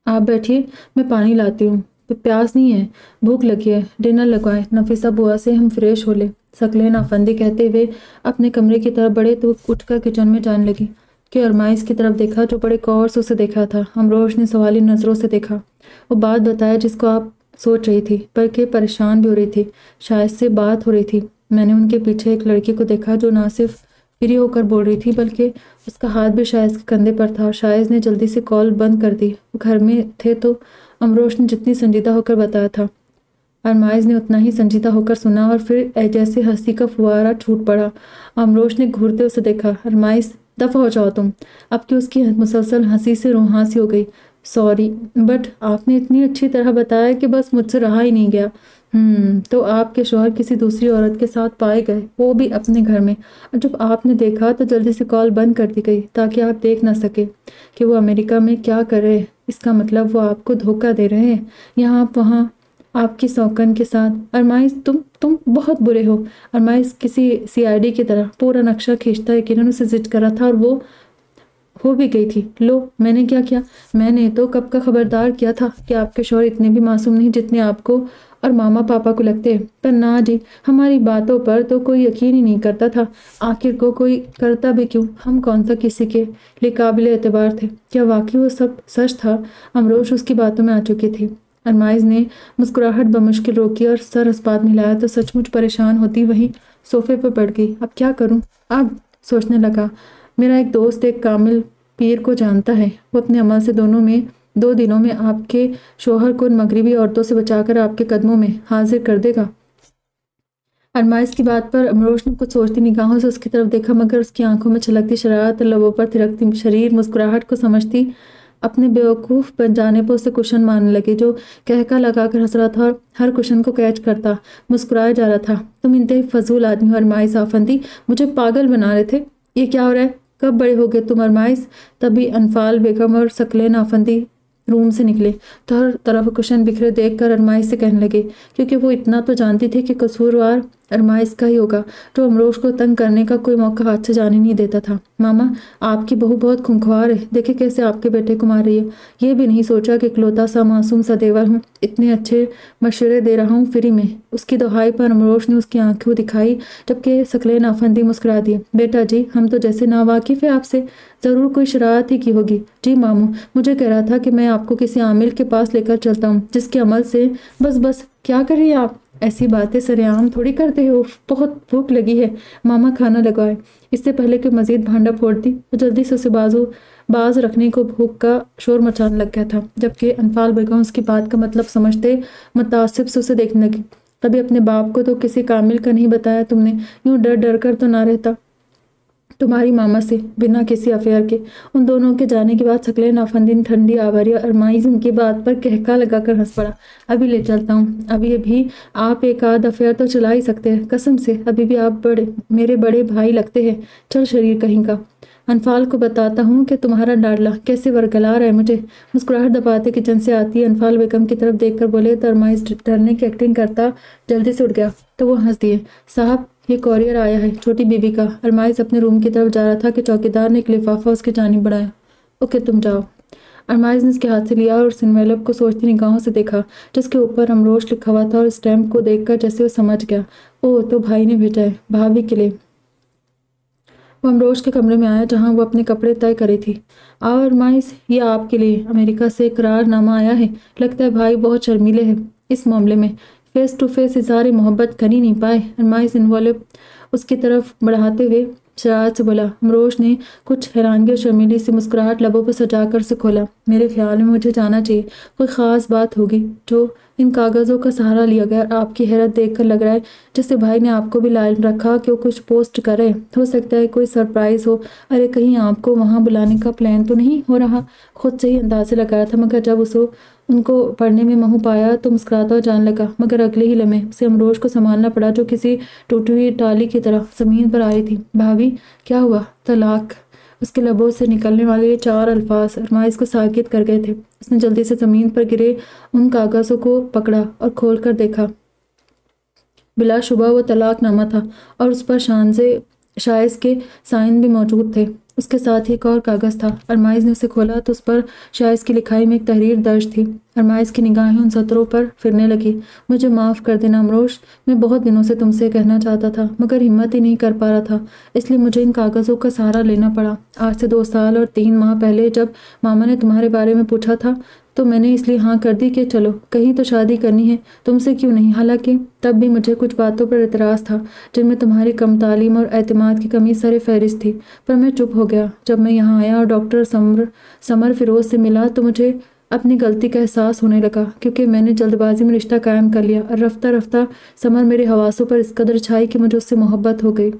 آپ بیٹھیے، میں پانی لاتی ہوں۔ پیاس نہیں ہے، بھوک لگی ہے، ڈنر لگوائیں، نفیسہ بوا سے ہم فریش ہو لیں۔ ثقلین آفندی کہتے ہوئے اپنے کمرے کی طرف بڑھے تو اٹھ کر کچن میں جانے لگی کہ ارمائز کی طرف دیکھا جو بڑے غور سے اسے دیکھا تھا۔ امروش نے سوالی نظروں سے دیکھا۔ وہ بات بتایا جس کو آپ سوچ رہی تھی، بلکہ پریشان بھی ہو رہی تھی۔ شاید سے بات ہو رہی تھی۔ میں نے ان کے پیچھے ایک لڑکی کو دیکھا جو نہ صرف فری ہو کر بول رہی تھی بلکہ اس کا ہاتھ بھی شائز کے کندھے پر تھا، اور شائز نے جلدی سے کال بند کر دی۔ وہ گھر میں تھے تو امروش نے جتنی سنجیدہ ہو کر بتایا تھا، ارمائز نے اتنا ہی سنجیدہ ہو کر سنا، اور پھر جیسے ہنسی کا فوارہ چھوٹ پڑا۔ امروش نے گھورتے اسے دیکھا۔ ارمائز دفع ہو جاؤ تم۔ اب کہ اس کی مسلسل ہنسی سے روحاں سی ہو گئی۔ سوری، بٹ آپ نے اتنی اچھی طرح بتایا کہ بس مجھ سے رہا ہی نہیں گیا۔ تو آپ کے شوہر کسی دوسری عورت کے ساتھ پائے گئے، وہ بھی اپنے گھر میں، اور جب آپ نے دیکھا تو جلدی سے کال بند کر دی گئی تاکہ آپ دیکھ نہ سکے کہ وہ امریکہ میں کیا کر رہے۔ اس کا مطلب وہ آپ کو دھوکہ دے رہے ہیں، یہاں آپ وہاں آپ کی سوکن کے ساتھ۔ ارمائز تم بہت برے ہو۔ ارمائز کسی CID کی طرح پورا نقشہ کھینچتا یقیناً اسے ضد کر رہا تھا، اور وہ ہو بھی گئی تھی۔ لو، میں نے کیا کیا؟ میں نے تو کب کا خبردار کیا تھا کہ آپ کے شوہر اتنے بھی معصوم نہیں جتنے آپ کو اور ماما پاپا کو لگتے ہیں۔ پر نہ جی، ہماری باتوں پر تو کوئی یقین ہی نہیں کرتا تھا۔ آخر کو کوئی کرتا بھی کیوں؟ ہم کون سا کسی کے لیے قابل اعتبار تھے؟ کیا واقعی وہ سب سچ تھا؟ امروش اس کی باتوں میں آ چکی تھی۔ ارمائز نے مسکراہٹ بمشکل روکی اور سر اس بات میں ہلایا تو سچ مچ پریشان ہوتی وہیں صوفے پر بیٹھ گئی۔ اب کیا کروں؟ اب سوچنے لگا، میرا ایک دوست ایک کامل پیر کو جانتا ہے، وہ اپنے عمل سے 2 دنوں میں آپ کے شوہر کو ان مغربی عورتوں سے بچا کر آپ کے قدموں میں حاضر کر دے گا۔ ارمائز کی بات پر امروش نے کچھ سوچتی نگاہوں سے اس کی طرف دیکھا، مگر اس کی آنکھوں میں چھلکتی شرارت اور لبوں پر تھرکتی شریر مسکراہٹ کو سمجھتی اپنے بیوقوف بن جانے پر اسے کشن مارنے لگے، جو کہکا لگا کر ہنس رہا تھا اور ہر کشن کو کیچ کرتا مسکرائے جا رہا تھا۔ تم انتہائی فضول آدمی ہو ارمائز آفندی، مجھے پاگل بنا رہے تھے۔ یہ کیا ہو رہا ہے؟ کب بڑے ہو گئے تم ارمائز؟ تبھی انفال بیگم اور ثقلین آفندی روم سے نکلے تو ہر طرف کشن بکھرے دیکھ کر ارمائز سے کہنے لگے، کیونکہ وہ اتنا تو جانتی تھی کہ قصوروار ارمائز کا ہی ہوگا، جو امروش کو تنگ کرنے کا کوئی موقع ہاتھ سے جانے نہیں دیتا تھا۔ ماما، آپ کی بہو بہت خونخوار ہے، دیکھیں کیسے آپ کے بیٹے کو مار رہی ہے۔ یہ بھی نہیں سوچا کہ اکلوتا سا معصوم سا دیور ہوں، اتنے اچھے مشورے دے رہا ہوں فری میں۔ اس کی دہائی پر امروش نے اس کی آنکھوں دکھائی، جبکہ ثقلین آفندی مسکرا دیے۔ بیٹا جی، ہم تو جیسے ناواقف ہے آپ سے، ضرور کوئی شرارت ہی کی ہوگی۔ جی ماموں، مجھے کہہ رہا تھا کہ میں آپ کو کسی عامل کے پاس لے کر چلتا ہوں جس کے عمل سے بس کیا کر رہی ہیں آپ؟ ایسی باتیں سرعام تھوڑی کرتے ہو۔ بہت بھوک لگی ہے، ماما کھانا لگوائے۔ اس سے پہلے کہ مزید بھانڈا پھوڑتی وہ جلدی سے اسے باز رکھنے کو بھوک کا شور مچانے لگ گیا تھا، جبکہ انفال بیگم اس کی بات کا مطلب سمجھتے متعصب سے اسے دیکھنے لگی۔ کبھی اپنے باپ کو تو کسی کامل کا نہیں بتایا تم نے؟ یوں ڈر کر تو نہ رہتا تمہاری ماما سے بنا کسی افیئر کے؟ ان دونوں کے جانے کے بعد ثقلین آفندی نے ٹھنڈی آواری اور ارمائز ان کی بات پر کہکا لگا کر ہنس پڑا۔ ابھی لے چلتا ہوں، ابھی بھی آپ ایک آدھ افیئر تو چلا ہی سکتے ہیں، قسم سے ابھی بھی آپ میرے بڑے بھائی لگتے ہیں۔ چل شریر کہیں کا، انفال کو بتاتا ہوں کہ تمہارا ڈاڈلا کیسے ورگلا رہا ہے مجھے۔ مسکراہٹ دباتے کچن سے آتی انفال بیگم کی طرف دیکھ کر بولے تو ارمائز ڈرنے کی ایکٹنگ کرتا جلدی سے اٹھ گیا تو وہ ہنس دیے۔ صاحب، یہ کوریئر آیا ہے چھوٹی بی بی کا۔ ارمائز اپنے روم کی طرف جا رہا تھا کہ چوکیدار نے ایک لفافہ اس کی جانب بڑھایا۔ اوکے، تم جاؤ۔ ارمائز نے اس کے ہاتھ سے لیا اور اس انویلپ کو سوچتی نگاہوں سے دیکھا جس کے اوپر امروش لکھا ہوا تھا، اور اسٹیمپ کو دیکھ کر جیسے وہ سمجھ گیا، اوہ تو بھائی نے بھیجا ہے، بھابھی کے لیے۔ وہ امروش کے کمرے میں آیا جہاں وہ اپنے کپڑے طے کری تھی۔ آؤ ارمائز، یہ آپ کے لیے امریکہ سے اقرار نامہ آیا ہے۔ لگتا ہے بھائی بہت شرمیلے ہیں اس معاملے میں، فیس ٹو فیس اظہار محبت کر ہی نہیں پائے۔ ارمائز انویلپ اس کی طرف بڑھاتے ہوئے شرارت سے بولا۔ امروش نے کچھ حیرانگی اور شرمیلی سی مسکراہٹ لبوں پر سجا کر اسے کھولا۔ میرے خیال میں مجھے جانا چاہیے، کوئی خاص بات ہوگی جو ان کاغذوں کا سہارا لیا گیا، اور آپ کی حیرت دیکھ کر لگ رہا ہے جیسے بھائی نے آپ کو بھی لائن رکھا کہ وہ کچھ پوسٹ کرے، ہو سکتا ہے کوئی سرپرائز ہو۔ ارے کہیں آپ کو وہاں بلانے کا پلان تو نہیں ہو رہا؟ خود سے ہی اندازے لگایا تھا، مگر جب اسے ان کو پڑھنے میں منہ پایا تو مسکراتا ہوا جانے لگا، مگر اگلے ہی لمحے اسے امروش کو سنبھالنا پڑا جو کسی ٹوٹی ہوئی ٹالی کی طرح زمین پر آئی تھی۔ بھابھی کیا ہوا؟ طلاق! اس کے لبوں سے نکلنے والے یہ 4 الفاظ ارمائز کو ساکت کر گئے تھے۔ اس نے جلدی سے زمین پر گرے ان کاغذوں کو پکڑا اور کھول کر دیکھا۔ بلا شبہ وہ طلاق نامہ تھا اور اس پر شائز کے سائن بھی موجود تھے۔ اس کے ساتھ ہی ایک اور کاغذ تھا۔ ارمائز نے اسے کھولا تو اس پر شائز کی لکھائی میں ایک تحریر درج تھی۔ ارمائز کی نگاہیں ان سطروں پر پھرنے لگی۔ مجھے معاف کر دینا امروش، میں بہت دنوں سے تم سے کہنا چاہتا تھا مگر ہمت ہی نہیں کر پا رہا تھا، اس لیے مجھے ان کاغذوں کا سہارا لینا پڑا۔ آج سے 2 سال اور 3 ماہ پہلے جب ماما نے تمہارے بارے میں پوچھا تھا تو میں نے اس لیے ہاں کر دی کہ چلو کہیں تو شادی کرنی ہے، تم سے کیوں نہیں، حالانکہ تب بھی مجھے کچھ باتوں پر اعتراض تھا جن میں تمہاری کم تعلیم اور اعتماد کی کمی سر فہرست تھی، پر میں چپ ہو گیا۔ جب میں یہاں آیا اور ڈاکٹر سمر فیروز سے ملا تو مجھے اپنی غلطی کا احساس ہونے لگا، کیونکہ میں نے جلد بازی میں رشتہ قائم کر لیا، اور رفتہ رفتہ سمر میرے حواسوں پر اس قدر چھائی کہ مجھے اس سے محبت ہو گئی۔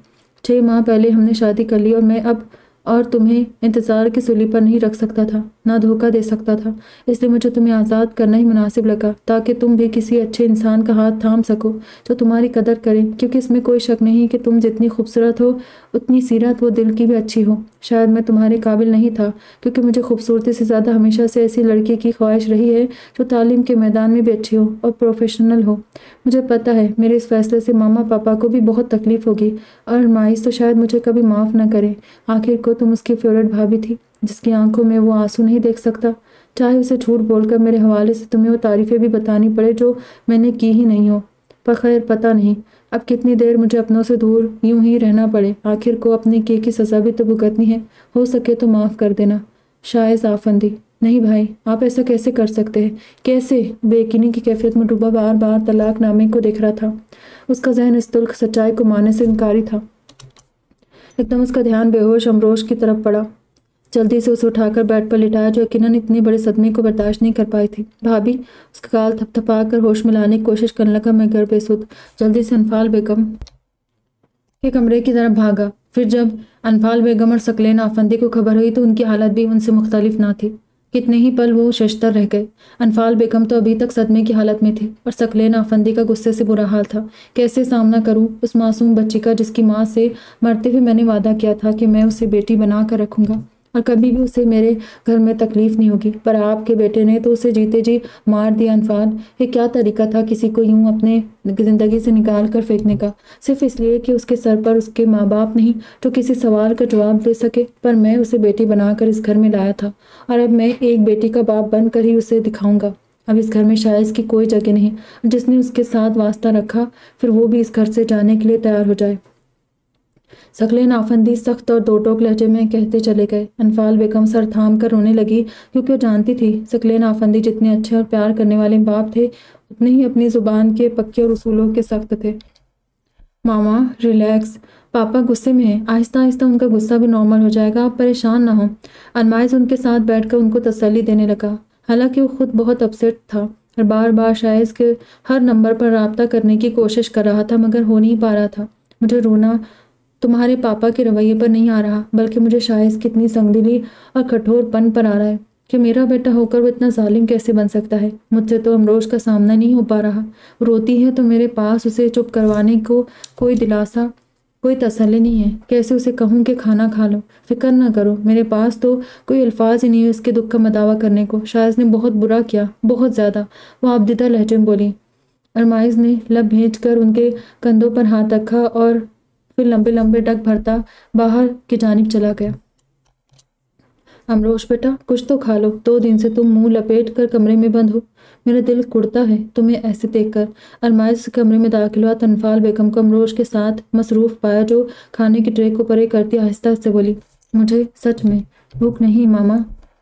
6 ماہ پہلے ہم نے شادی کر لی اور میں اب اور تمہیں انتظار کی سولی پر نہیں رکھ سکتا تھا، نہ دھوکہ دے سکتا تھا، اس لیے مجھے تمہیں آزاد کرنا ہی مناسب لگا تاکہ تم بھی کسی اچھے انسان کا ہاتھ تھام سکو جو تمہاری قدر کرے، کیونکہ اس میں کوئی شک نہیں کہ تم جتنی خوبصورت ہو اتنی سیرت و دل کی بھی اچھی ہو۔ شاید میں تمہارے قابل نہیں تھا، کیونکہ مجھے خوبصورتی سے زیادہ ہمیشہ سے ایسی لڑکی کی خواہش رہی ہے جو تعلیم کے میدان میں بھی اچھی ہو اور پروفیشنل ہو۔ مجھے پتہ ہے میرے اس فیصلے سے ماما پاپا کو بھی بہت تکلیف ہوگی، اور ارمائز تو شاید مجھے کبھی معاف نہ کرے۔ آخر کو تم اس کی فیورٹ بھابھی تھی جس کی آنکھوں میں وہ آنسو نہیں دیکھ سکتا، چاہے اسے جھوٹ بول کر میرے حوالے سے تمہیں وہ تعریفیں بھی بتانی پڑے جو میں نے کی ہی نہیں ہو۔ پر خیر پتہ نہیں اب کتنی دیر مجھے اپنوں سے دور یوں ہی رہنا پڑے، آخر کو اپنے کیے کی سزا بھی تو بھگتنی ہے، ہو سکے تو معاف کر دینا۔ شائز آفندی: نہیں بھائی، آپ ایسا کیسے کر سکتے ہیں؟ کیسے؟ بے یقینی کی کیفیت میں ڈوبا بار بار طلاق نامے کو دیکھ رہا تھا۔ اس کا ذہن اس تلخ سچائی کو ماننے سے انکاری تھا۔ ایک دم اس کا دھیان بے ہوش امروش کی طرف پڑا۔ جلدی سے اسے اٹھا کر بیڈ پر لٹایا جو یقیناً اتنے بڑے صدمے کو برداشت نہیں کر پائی تھی۔ بھابھی اس کا گال تھپ تھپا کر ہوش میں لانے کی کوشش کرنے لگا۔ میں گھر بے سود جلدی سے انفال بیگم کے کمرے کی طرف بھاگا۔ پھر جب انفال بیگم اور ثقلین آفندی کو خبر ہوئی تو ان کی حالت بھی ان سے مختلف نہ تھی۔ کتنے ہی پل وہ ششدر رہ گئے۔ انفال بیگم تو ابھی تک صدمے کی حالت میں تھی اور ثقلین آفندی کا غصے سے برا حال تھا۔ کیسے سامنا کروں اس معصوم بچی کا جس کی ماں سے مرتے ہوئے میں نے وعدہ کیا تھا کہ میں اسے بیٹی بنا کر رکھوں گا اور کبھی بھی اسے میرے گھر میں تکلیف نہیں ہوگی، پر آپ کے بیٹے نے تو اسے جیتے جی مار دیا۔ انفال، یہ کیا طریقہ تھا کسی کو یوں اپنے زندگی سے نکال کر پھینکنے کا، صرف اس لیے کہ اس کے سر پر اس کے ماں باپ نہیں جو کسی سوال کا جواب دے سکے؟ پر میں اسے بیٹی بنا کر اس گھر میں لایا تھا اور اب میں ایک بیٹی کا باپ بن کر ہی اسے دکھاؤں گا۔ اب اس گھر میں شائز کی کوئی جگہ نہیں، جس نے اس کے ساتھ واسطہ رکھا پھر وہ بھی اس گھر سے جانے کے لیے تیار ہو جائے۔ ثقلین آفندی سخت اور دو ٹوک لہجے میں کہتے چلے گئے۔ انفال بیگم سر تھام کر رونے لگی کیونکہ وہ جانتی تھی ثقلین آفندی جتنے اچھے اور پیار کرنے والے باپ تھے اتنے ہی اپنی زبان کے پکے اور اصولوں کے سخت تھے۔ ماما ریلیکس، پاپا غصے میں ہیں، آہستہ آہستہ ان کا غصہ بھی نارمل ہو جائے گا، آپ پریشان نہ ہوں۔ ارمائز ان کے ساتھ بیٹھ کر ان کو تسلی دینے لگا، حالانکہ وہ خود بہت اپسیٹ تھا اور بار بار شائز کے ہر نمبر پر رابطہ کرنے کی کوشش کر رہا تھا مگر ہو نہیں پا رہا تھا۔ مجھے رونا تمہارے پاپا کے رویے پر نہیں آ رہا بلکہ مجھے شائز کی اتنی سنگدلی اور کٹھور پن پر آ رہا ہے کہ میرا بیٹا ہو کر وہ اتنا ظالم کیسے بن سکتا ہے۔ مجھ سے تو امروش کا سامنا نہیں ہو پا رہا، روتی ہے تو میرے پاس اسے چپ کروانے کو کوئی دلاسا کوئی تسلی نہیں ہے۔ کیسے اسے کہوں کہ کھانا کھا لو، فکر نہ کرو، میرے پاس تو کوئی الفاظ ہی نہیں ہے اس کے دکھ کا مداوع کرنے کو۔ شائز نے بہت برا کیا، بہت زیادہ، وہ آبدیدہ لہجے میں بولی۔ ارمائز نے لب بھیج کر ان کے کندھوں پر ہاتھ رکھا اور پھر لمبے لمبے ڈگ بھرتا باہر کی جانب چلا گیا۔ امروش بیٹا کچھ تو کھا لو، 2 دن سے تم منہ لپیٹ کر کمرے میں بند ہو، میرا دل کڑتا ہے تمہیں ایسے دیکھ کر۔ ارمائز کمرے میں داخل ہوا تو انفال بیگم کو امروش کے ساتھ مصروف پایا جو کھانے کی ٹرے کو پرے کرتی آہستہ سے بولی، مجھے سچ میں بھوک نہیں ماما،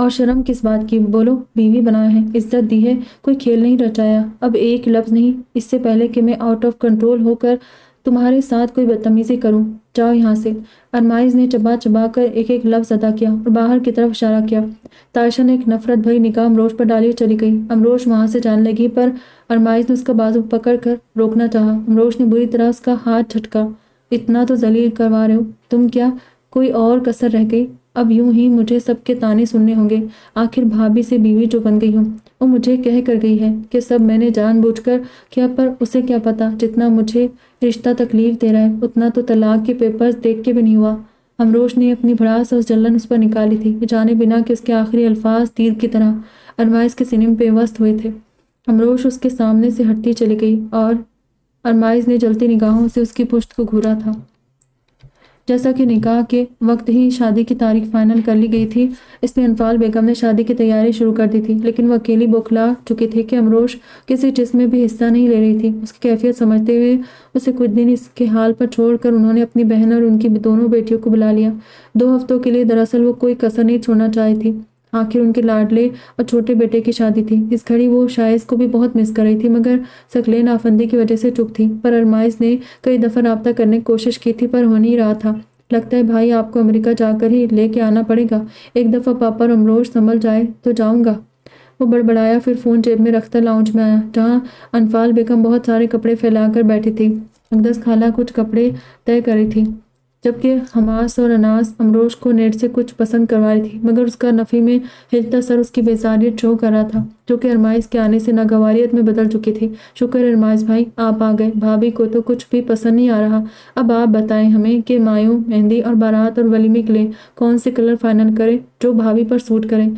اور شرم کس بات کی؟ بولو، بیوی بنایا ہے، عزت دی ہے، کوئی کھیل نہیں رچایا۔ اب ایک لفظ نہیں، اس سے پہلے کہ میں آؤٹ آف کنٹرول ہو کر تمہارے ساتھ کوئی بدتمیزی کروں، جاؤ یہاں سے۔ ارمائز نے چبا چبا کر ایک ایک لفظ ادا کیا اور باہر کی طرف اشارہ کیا۔ تائشہ نے ایک نفرت بھری نگاہ امروش پر ڈالی اور چلی گئی۔ امروش وہاں سے جانے لگی پر ارمائز نے اس کا بازو پکڑ کر روکنا چاہا۔ امروش نے بری طرح اس کا ہاتھ جھٹکا۔ اتنا تو ذلیل کروا رہے ہو تم، کیا کوئی اور کسر رہ گئی؟ اب یوں ہی مجھے سب کے طعنے سننے ہوں گے۔ آخر بھابھی سے بیوی جو بن گئی ہوں، وہ مجھے کہہ کر گئی ہے کہ سب میں نے جان بوجھ کر کیا، پر اسے کیا پتا جتنا مجھے رشتہ تکلیف دے رہا ہے اتنا تو طلاق کے پیپرز دیکھ کے بھی نہیں ہوا۔ امروش نے اپنی بھڑاس اور جلن اس پر نکالی تھی، جانے بنا کہ اس کے آخری الفاظ تیر کی طرح ارمائز کے سینے میں پیوست ہوئے تھے۔ امروش اس کے سامنے سے ہٹتی چلی گئی اور ارمائز نے جلتی نگاہوں سے اس کی پشت کو گھورا تھا۔ جیسا کہ نکاح کے وقت ہی شادی کی تاریخ فائنل کر لی گئی تھی، اس لیے انفال بیگم نے شادی کی تیاری شروع کر دی تھی، لیکن وہ اکیلی بوکھلا چکی تھی کہ امروش کسی جسم میں بھی حصہ نہیں لے رہی تھی۔ اس کی کیفیت سمجھتے ہوئے اسے کچھ دن اس کے حال پر چھوڑ کر انہوں نے اپنی بہن اور ان کی دونوں بیٹیوں کو بلا لیا۔ 2 ہفتوں کے لیے دراصل وہ کوئی کسر نہیں چھوڑنا چاہی تھی۔ آخر ان کے لاڈلے اور چھوٹے بیٹے کی شادی تھی۔ اس گھڑی وہ شائز کو بھی بہت مس کر رہی تھی، مگر ثقلین آفندی کی وجہ سے چپ تھی۔ پر ارمائز نے کئی دفعہ رابطہ کرنے کی کوشش کی تھی پر ہو نہیں رہا تھا۔ لگتا ہے بھائی آپ کو امریکہ جا کر ہی لے کے آنا پڑے گا، ایک دفعہ پاپا اور امروش سنبھل جائے تو جاؤں گا، وہ بڑبڑایا۔ پھر فون جیب میں رکھ کر لاؤنج میں آیا، جہاں انفال بیگم بہت سارے کپڑے پھیلا کر بیٹھی تھی۔ اقدس خالہ کچھ کپڑے طے کر رہی تھی، جبکہ حماس اور اناس امروش کو نیٹ سے کچھ پسند کروا رہی تھی، مگر اس کا نفی میں ہلتا سر اس کی بیزاریت شو کر رہا تھا، جو کہ ارمائز کے آنے سے ناگواریت میں بدل چکی تھی۔ شکر ارمائز بھائی آپ آ گئے، بھابھی کو تو کچھ بھی پسند نہیں آ رہا۔ اب آپ بتائیں ہمیں کہ مایوں، مہندی اور بارات اور ولیمے کے لیے کون سے کلر فائنل کریں جو بھابھی پر سوٹ کریں؟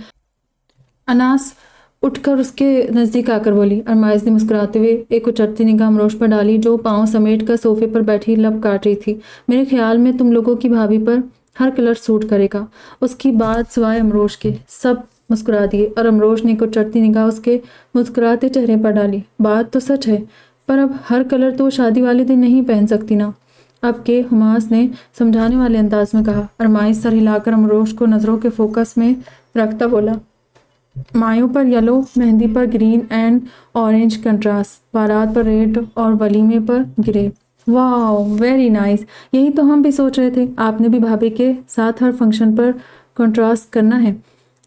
اناس اٹھ کر اس کے نزدیک آ کر بولی۔ ارمائز نے مسکراتے ہوئے ایک اچرتی نگاہ امروش پر ڈالی جو پاؤں سمیٹ کر صوفے پر بیٹھی لب کاٹ رہی تھی۔ میرے خیال میں تم لوگوں کی بھابھی پر ہر کلر سوٹ کرے گا۔ اس کی بات سوائے امروش کے سب مسکرا دیے اور امروش نے ایک اچرتی نگاہ اس کے مسکراتے چہرے پر ڈالی۔ بات تو سچ ہے، پر اب ہر کلر تو شادی والے دن نہیں پہن سکتی نا، اب کے حماس نے سمجھانے والے انداز میں کہا۔ ارمائز سر ہلا کر امروش کو نظروں کے فوکس میں رکھتا بولا، مایوں پر یلو، مہندی پر green and orange contrast, baraat پر ریڈ اور ولیمے پر گرے۔ واو ویری نائس، یہی تو ہم بھی سوچ رہے تھے، آپ نے بھی بھابھی کے ساتھ ہر فنکشن پر کنٹراسٹ کرنا ہے۔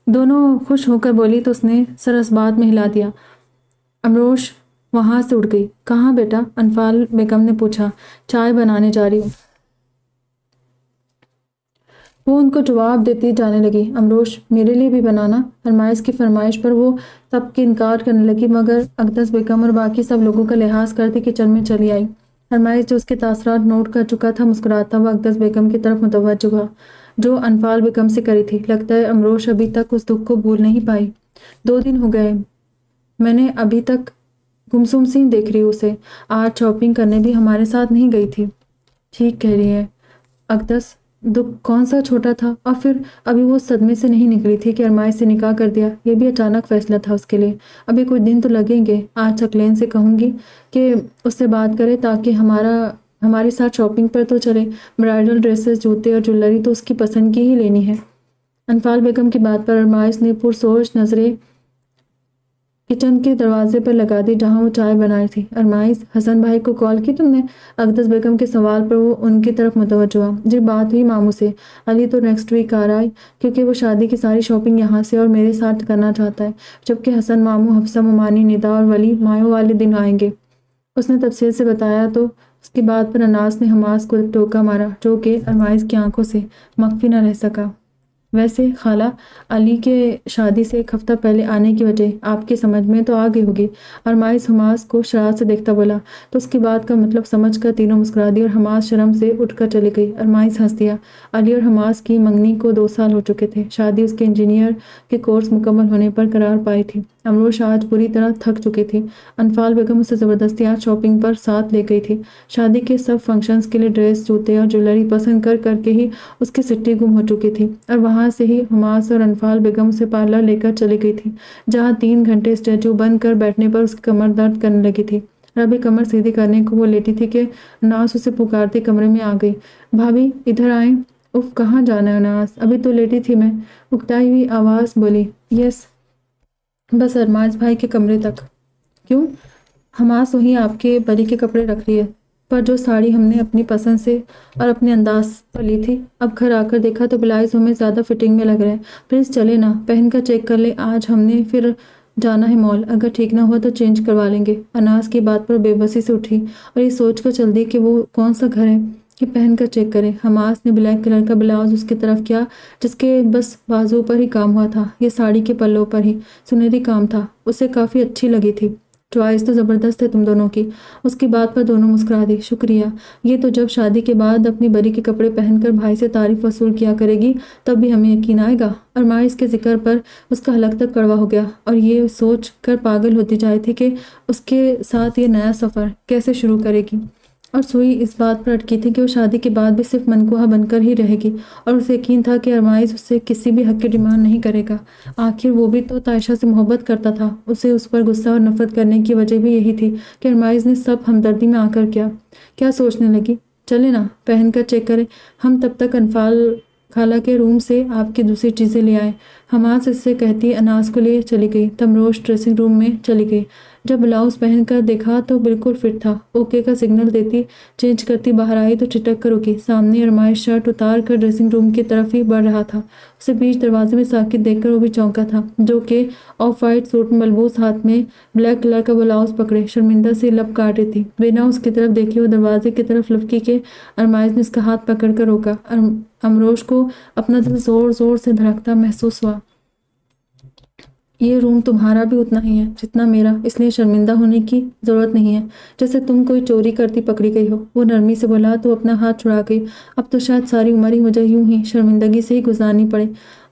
دونوں خوش ہو کر بولی تو اس نے سر اس بات میں ہلا دیا۔ امروش وہاں سے اٹھ گئی۔ کہاں بیٹا؟ انفال بیگم نے پوچھا۔ چائے بنانے جا رہی ہوں، وہ ان کو جواب دیتی جانے لگی۔ امروش میرے لیے بھی بنانا۔ ارمائز کی فرمائش پر وہ تب کے انکار کرنے لگی، مگر اقدس بیگم اور باقی سب لوگوں کا لحاظ کرتی کچن میں چلی آئی۔ ارمائز جو اس کے تاثرات نوٹ کر چکا تھا مسکراتا ہوا اقدس بیگم کی طرف متوجہ ہوا جو انفال بیگم سے کری تھی۔ لگتا ہے امروش ابھی تک اس دکھ کو بھول نہیں پائی۔ 2 دن ہو گئے، میں نے ابھی تک گمسم سی دیکھ رہی اسے، آج شاپنگ کرنے بھی ہمارے ساتھ نہیں گئی تھی۔ ٹھیک کہہ رہی ہے اقدس، دکھ کون سا چھوٹا تھا، اور پھر ابھی وہ صدمے سے نہیں نکلی تھی کہ ارمائز سے نکاح کر دیا، یہ بھی اچانک فیصلہ تھا اس کے لیے۔ ابھی کچھ دن تو لگیں گے، آج ثقلین سے کہوں گی کہ اس سے بات کرے تاکہ ہمارے ساتھ شاپنگ پر تو چلے، برائڈل ڈریسز، جوتے اور جولری تو اس کی پسند کی ہی لینی ہے۔ انفال بیگم کی بات پر ارمائز نے پرسوچ نظریں کچن کے دروازے پر لگا دی جہاں وہ چائے بنا رہی تھی۔ ارمائز حسن بھائی کو کال کی تم نے؟ اقدس بیگم کے سوال پر وہ ان کی طرف متوجہ ہوا۔ جی بات ہوئی ماموں سے، علی تو نیکسٹ ویک آ رہا ہے کیونکہ وہ شادی کی ساری شاپنگ یہاں سے اور میرے ساتھ کرنا چاہتا ہے، جبکہ حسن ماموں، حفصہ ممانی، ندا اور ولی مایوں والے دن آئیں گے۔ اس نے تفصیل سے بتایا تو اس کی بات پر اناس نے حماس کو ایک ٹوکا مارا جو کہ ارمائز کی آنکھوں سے مخفی نہ رہ سکا۔ ویسے خالہ، علی کے شادی سے 1 ہفتہ پہلے آنے کی وجہ آپ کی سمجھ میں تو آ گئی ہوگی۔ ارمائز حماس کو شرارت سے دیکھتا بولا تو اس کی بات کا مطلب سمجھ کر تینوں مسکرا دی اور حماس شرم سے اٹھ کر چلی گئی۔ ارمائز ہنس دیا۔ علی اور حماس کی منگنی کو 2 سال ہو چکے تھے، شادی اس کے انجینئر کے کورس مکمل ہونے پر قرار پائی تھی۔ امروش آج بری طرح تھک چکی تھی۔ انفال بیگم اسے زبردستی آج شاپنگ پر ساتھ لے گئی تھی۔ شادی کے سب فنکشنز کے لیے ڈریس، جوتے اور جویلری پسند کر کر کے ہی اس کی سٹی گم ہو چکی تھی، اور وہاں سے ہی حماس اور انفال بیگم اسے پارلر لے کر چلی گئی تھی، جہاں 3 گھنٹے اسٹیچو بن کر بیٹھنے پر اس کی کمر درد کرنے لگی تھی۔ اور ابھی کمر سیدھی کرنے کو وہ لیٹی تھی کہ ناس اسے پکارتی کمرے میں آ گئی۔ بھابھی ادھر آئیں۔ اف کہاں جانا ہے اناس؟ ابھی تو لیٹی تھی میں، اکتائی ہوئی آواز بولی۔ یس، بس ارماز بھائی کے کمرے تک۔ کیوں؟ حماس وہیں آپ کے بری کے کپڑے رکھ رہی ہے، پر جو ساڑی ہم نے اپنی پسند سے اور اپنے انداز پر لی تھی، اب گھر آ کر دیکھا تو بلائز ہمیں زیادہ فٹنگ میں لگ رہے ہیں۔ پلیز چلے نا، پہن کر چیک کر لیں۔ آج ہم نے پھر جانا ہے مال، اگر ٹھیک نہ ہوا تو چینج کروا لیں گے۔ اناس کی بات پر بے بسی سے اٹھی اور یہ سوچ کر چل دی کہ وہ کون سا گھر ہے کہ پہن کر چیک کرے۔ حماس نے بلیک کلر کا بلاؤز اس کی طرف کیا جس کے بس بازو پر ہی کام ہوا تھا، یہ ساڑی کے پلوں پر ہی سنہری کام تھا، اسے کافی اچھی لگی تھی۔ چوائس تو زبردست ہے تم دونوں کی۔ اس کی بات پر دونوں مسکرا دی۔ شکریہ، یہ تو جب شادی کے بعد اپنی بری کے کپڑے پہن کر بھائی سے تعریف وصول کیا کرے گی تب بھی ہمیں یقین آئے گا۔ ارمائز کے ذکر پر اس کا حلق تک کڑوا ہو گیا اور یہ سوچ کر پاگل ہوتی جائے تھی کہ اس کے ساتھ یہ نیا سفر کیسے شروع کرے گی، اور سوئی اس بات پر اٹکی تھی کہ وہ شادی کے بعد بھی صرف منکوہ بن کر ہی رہے گی، اور اسے یقین تھا کہ ارمائز اس سے کسی بھی حق کی ڈیمانڈ نہیں کرے گا۔ آخر وہ بھی تو تائشہ سے محبت کرتا تھا، اسے اس پر غصہ اور نفرت کرنے کی وجہ بھی یہی تھی کہ ارمائز نے سب ہمدردی میں آ کر کیا سوچنے لگی۔ چلے نا، پہن کر چیک کریں، ہم تب تک انفال خالہ کے روم سے آپ کی دوسری چیزیں لے آئے۔ حماس اس سے کہتی اناس کو لے چلی گئی۔ تمروش ڈریسنگ روم میں چلی گئی۔ جب بلاؤز پہن کر دیکھا تو بالکل فٹ تھا، اوکے کا سگنل دیتی چینج کرتی باہر آئی تو ٹھٹک کر رکی۔ سامنے ارمائز شرٹ اتار کر ڈریسنگ روم کی طرف ہی بڑھ رہا تھا، اسے بیچ دروازے میں ساکت دیکھ کر وہ بھی چونکا تھا، جو کہ آف وائٹ سوٹ میں ملبوس ہاتھ میں بلیک کلر کا بلاؤز پکڑے شرمندہ سے لب کاٹ رہی تھی۔ بنا اس کی طرف دیکھے وہ دروازے کی طرف لپکی کہ ارمائز نے اس کا ہاتھ پکڑ کر روکا۔ امروش کو اپنا دل زور زور سے دھڑکتا محسوس ہوا۔ یہ روم تمہارا بھی اتنا ہی ہے جتنا میرا، اس لیے شرمندہ ہونے کی ضرورت نہیں ہے جیسے تم کوئی چوری کرتی پکڑی گئی ہو، وہ نرمی سے بولا تو اپنا ہاتھ چھڑا گئی۔ اب تو شاید ساری عمر ہی مجھے یوں ہی شرمندگی سے ہی گزارنی پڑے۔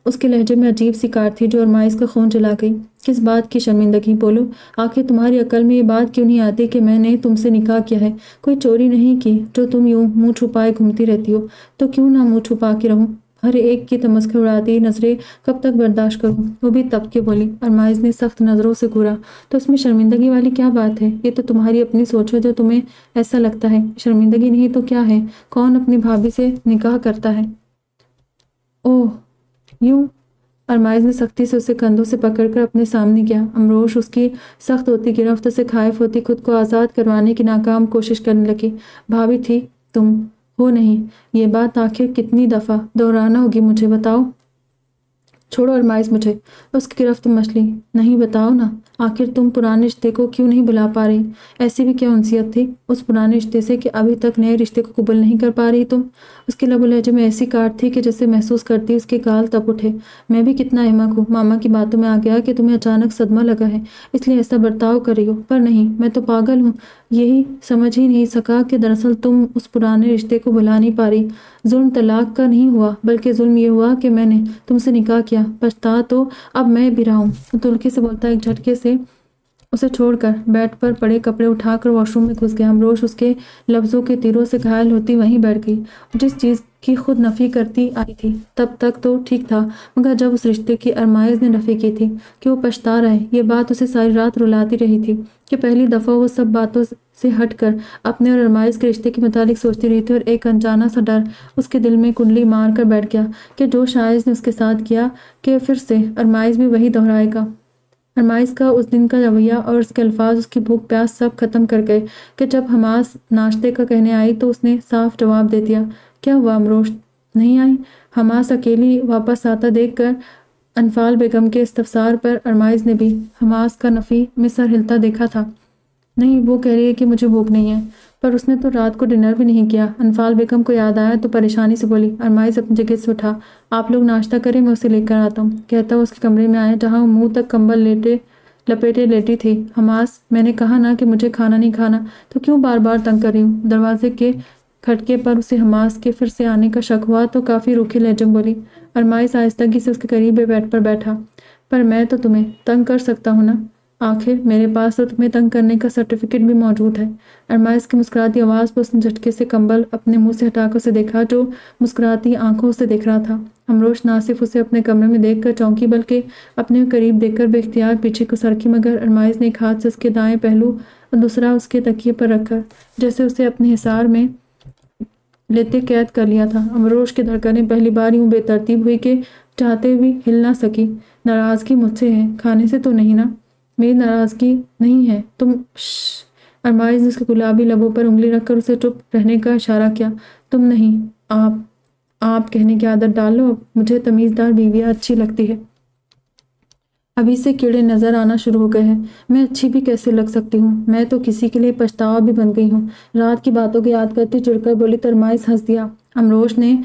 اس کے لہجے میں عجیب سی کاٹ تھی جو ارمائز کا خون جلا گئی۔ کس بات کی شرمندگی؟ بولو، آخر تمہاری عقل میں یہ بات کیوں نہیں آتی کہ میں نے تم سے نکاح کیا ہے، کوئی چوری نہیں کی جو تم یوں منہ چھپائے گھومتی رہتی ہو؟ تو کیوں نہ منہ چھپا کے رہوں؟ ہر ایک کی تمسخر اڑاتی نظریں کب تک برداشت کروں؟ وہ بھی تب کے بولی۔ ارمائز نے سخت نظروں سے گھورا۔ تو اس میں شرمندگی والی کیا بات ہے؟ یہ تو تمہاری اپنی سوچ ہے جو تمہیں ایسا لگتا ہے، شرمندگی نہیں تو کیا ہے؟ کون اپنی بھابھی سے نکاح کرتا ہے؟ اوہ یوں؟ ارمائز نے سختی سے اسے کندھوں سے پکڑ کر اپنے سامنے کیا۔ امروش اس کی سخت ہوتی گرفت سے خائف ہوتی خود کو آزاد کروانے کی ناکام کوشش کرنے لگی۔ بھابھی تھی تم، ہو نہیں؟ یہ بات آخر کتنی دفعہ دہرانا ہوگی مجھے، بتاؤ۔ چھوڑو ارمائز مجھے، اس کی گرفت مچلی۔ نہیں بتاؤ نا، آخر تم پرانے رشتے کو کیوں نہیں بلا پا رہی؟ ایسی بھی کیا انسیت تھی اس پرانے رشتے سے کہ ابھی تک نئے رشتے کو قبول نہیں کر پا رہی تم؟ اس کے لب و لہجے میں ایسی کاٹ تھی کہ جسے محسوس کرتی اس کے گال تپ اٹھے۔ میں بھی کتنا احمق ہوں، ماما کی باتوں میں آ گیا کہ تمہیں اچانک صدمہ لگا ہے اس لیے ایسا برتاؤ کر رہی ہو، پر نہیں، میں تو پاگل ہوں، یہی سمجھ ہی نہیں سکا کہ دراصل تم اس پرانے رشتے کو بھلا نہیں پا رہی۔ ظلم طلاق کا نہیں ہوا، بلکہ ظلم یہ ہوا کہ میں نے تم سے نکاح کیا، پچھتا تو اب میں بھی رہا ہوں۔ تلخی سے بولتا ایک جھٹکے سے اسے چھوڑ کر بیڈ پر پڑے کپڑے اٹھا کر واش روم میں گھس گیا۔ امروش اس کے لفظوں کے تیروں سے گھائل ہوتی وہیں بیٹھ گئی۔ جس چیز کی خود نفی کرتی آئی تھی تب تک تو ٹھیک تھا، مگر جب اس رشتے کی ارمائز نے نفی کی تھی کہ وہ پچھتا رہے، یہ بات اسے ساری رات رلاتی رہی تھی کہ پہلی دفعہ وہ سب باتوں سے ہٹ کر اپنے اور ارمائز کے رشتے کے متعلق سوچتی رہی تھی، اور ایک انجانا سا ڈر اس کے دل میں کنڈلی مار کر بیٹھ گیا کہ جو شائز نے اس کے ساتھ کیا کہ پھر سے ارمائز بھی وہی دہرائے گا۔ ارمائز کا اس دن کا رویہ اور اس کے الفاظ اس کی بھوک پیاس سب ختم کر گئے کہ جب حماس ناشتے کا کہنے آئی تو اس نے صاف جواب دے دیا۔ کیا ہوا امروش، نہیں آئی؟ حماس اکیلی واپس آتا دیکھ کر انفال بیگم کے استفسار پر ارمائز نے بھی حماس کا نفی میں سر ہلتا دیکھا تھا۔ نہیں، وہ کہہ رہی ہے کہ مجھے بھوک نہیں ہے، پر اس نے تو رات کو ڈنر بھی نہیں کیا۔ انفال بیگم کو یاد آیا تو پریشانی سے بولی۔ ارمائز اپنی جگہ سے اٹھا۔ آپ لوگ ناشتہ کریں، میں اسے لے کر آتا ہوں، کہتا وہ اس کے کمرے میں آیا جہاں وہ منہ تک کمبل لپیٹے لیٹی تھی۔ حماس، میں نے کہا نا کہ مجھے کھانا نہیں کھانا، تو کیوں بار بار تنگ کر رہی ہوں؟ دروازے کے کھٹکے پر اسے حماس کے پھر سے آنے کا شک ہوا تو کافی روکھے لہجے میں بولی۔ ارمائز آہستگی سے اس کے قریب بیڈ پر بیٹھا۔ پر میں تو تمہیں تنگ کر سکتا ہوں نا، آخر میرے پاس تو تمہیں تنگ کرنے کا سرٹیفکیٹ بھی موجود ہے۔ ارمائز کی مسکراتی آواز پر اس نے جھٹکے سے کمبل اپنے منہ سے ہٹا کر اسے دیکھا جو مسکراتی آنکھوں سے دیکھ رہا تھا۔ امروش نہ صرف اسے اپنے کمرے میں دیکھ کر چونکی بلکہ اپنے قریب دیکھ کر بے اختیار پیچھے کو سرکی، مگر ارمائز نے ایک ہاتھ سے اس کے دائیں پہلو اور دوسرا اس کے تکیے پر رکھ کر جیسے اسے اپنے حصار میں لیتے قید کر لیا تھا۔ امروش کی دھڑکنیں پہلی بار یوں بے ترتیب ہوئی کہ چاہتے بھی ہل نہ سکی۔ ناراضگی مجھ سے ہے، کھانے سے تو نہیں نا؟ میری ناراضگی نہیں ہے، تم ارمائز نے اس کے گلابی لبوں پر انگلی رکھ کر اسے چپ رہنے کا اشارہ کیا۔ تم نہیں، آپ کہنے کی عادت ڈال لو۔ مجھے تمیزدار بیویاں اچھی لگتی ہے۔ ابھی سے کیڑے نظر آنا شروع ہو گئے ہیں۔ میں اچھی بھی کیسے لگ سکتی ہوں؟ میں تو کسی کے لیے پچھتاوا بھی بن گئی ہوں۔ رات کی باتوں کو یاد کرتی چڑ کر بولی تو ارمائز ہنس دیا۔ امروش نے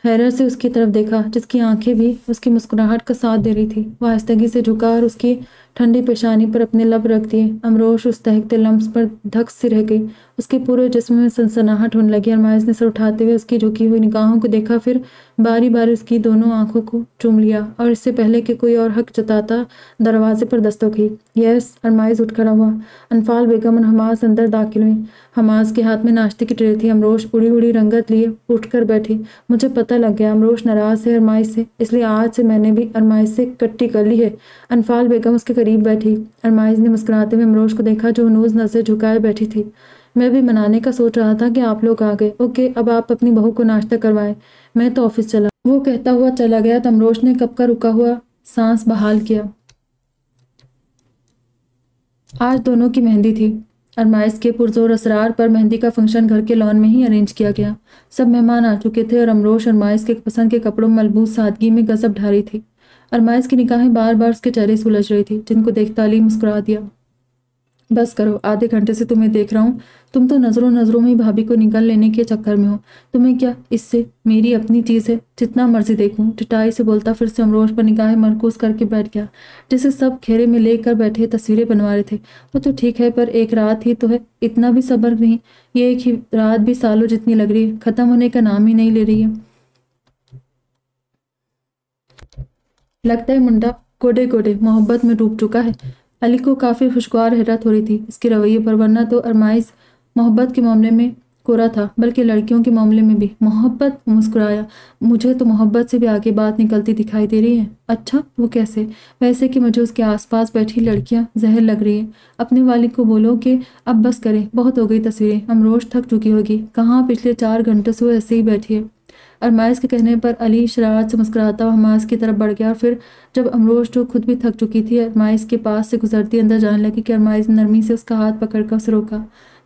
حیرت سے اس کی طرف دیکھا، جس کی آنکھیں بھی اس کی مسکراہٹ کا ساتھ دے رہی تھی۔ وہ آہستگی سے جھکا اور اس کی ٹھنڈی پیشانی پر اپنے لب رکھ دیے۔ امروش اس دہکتے لمس پر دھک سی رہ گئی۔ اس کے پورے جسم میں سنسناہٹ ہونے لگی۔ ارمائز نے سر اٹھاتے ہوئے اس کی جھکی ہوئی نگاہوں کو دیکھا، پھر باری باری اس کی دونوں آنکھوں کو چوم لیا اور اس سے پہلے کہ کوئی اور حق جتاتا دروازے پر دستک ہوئی۔ یس، ارمائز اٹھ کھڑا ہوا۔ انفال بیگم اور حماس اندر داخل ہوئی۔ حماس کے ہاتھ میں ناشتے کی ٹرے تھی۔ امروش اڑی اڑی رنگت لیے اٹھ کر بیٹھی۔ مجھے پتہ لگ گیا امروش ناراض ہے ارمائز سے، اس لیے آج سے میں نے بھی ارمائز سے کٹی کر لی ہے۔ انفال بیگم اس کے قریب بیٹھی۔ ارمائز نے مسکراتے ہوئے امروش کو دیکھا جو ہنوز نظر جھکائے بیٹھی تھی۔ میں بھی منانے کا سوچ رہا تھا کہ آپ لوگ آ گئے۔ اوکے، اب آپ اپنی بہو کو ناشتہ کروائیں، میں تو آفس چلا۔ وہ کہتا ہوا چلا گیا تو امروش نے کب کا رکا ہوا سانس بحال کیا۔ آج دونوں کی مہندی تھی۔ ارمائز کے پرزور اصرار پر مہندی کا فنکشن گھر کے لان میں ہی ارینج کیا گیا۔ سب مہمان آ چکے تھے اور امروش ارمائز کے پسند کے کپڑوں میں ملبوس سادگی میں غضب ڈھا رہی تھی۔ ارمائز کی نگاہیں بار بار اس کے چہرے سے الجھ رہی تھی، جن کو دیکھتا علی مسکرا دیا۔ بس کرو، آدھے گھنٹے سے تمہیں دیکھ رہا ہوں، تم تو نظروں میں بھابھی کو نگل لینے کے چکر میں ہو۔ تمہیں کیا اس سے؟ میری اپنی چیز ہے، جتنا مرضی دیکھوں۔ ٹٹائی سے بولتا پھر سے امروش پر نگاہیں مرکوز کر کے بیٹھ گیا، جسے سب گھیرے میں لے کر بیٹھے تصویریں بنوا رہے تھے۔ وہ تو ٹھیک ہے، پر ایک رات ہی تو ہے، اتنا بھی صبر نہیں؟ یہ ایک ہی رات بھی سالوں جتنی لگ رہی ہے، ختم ہونے کا نام ہی نہیں لے رہی ہے۔ لگتا ہے منڈا گوڈے گوڈے محبت میں ڈوب چکا ہے۔ علی کو کافی خوشگوار حیرت ہو رہی تھی اس کے رویے پر، ورنہ تو ارمائز محبت کے معاملے میں کورا تھا، بلکہ لڑکیوں کے معاملے میں بھی۔ محبت؟ مسکرایا۔ مجھے تو محبت سے بھی آگے بات نکلتی دکھائی دے رہی ہے۔ اچھا، وہ کیسے؟ ویسے کہ مجھے اس کے آس پاس بیٹھی لڑکیاں زہر لگ رہی ہیں۔ اپنے والد کو بولو کہ اب بس کرے، بہت ہو گئی تصویریں۔ امروش تھک چکی ہوگی، کہاں پچھلے 4 گھنٹے سے وہ ایسے ہی بیٹھی ہے۔ ارمائز کے کہنے پر علی شرارت سے مسکراتا ہوا حماس کی طرف بڑھ گیا، اور پھر جب امروش جو خود بھی تھک چکی تھی ارمائز کے پاس سے گزرتی اندر جانے لگی کہ ارمائز نے نرمی سے اس کا ہاتھ پکڑ کر اسے روکا۔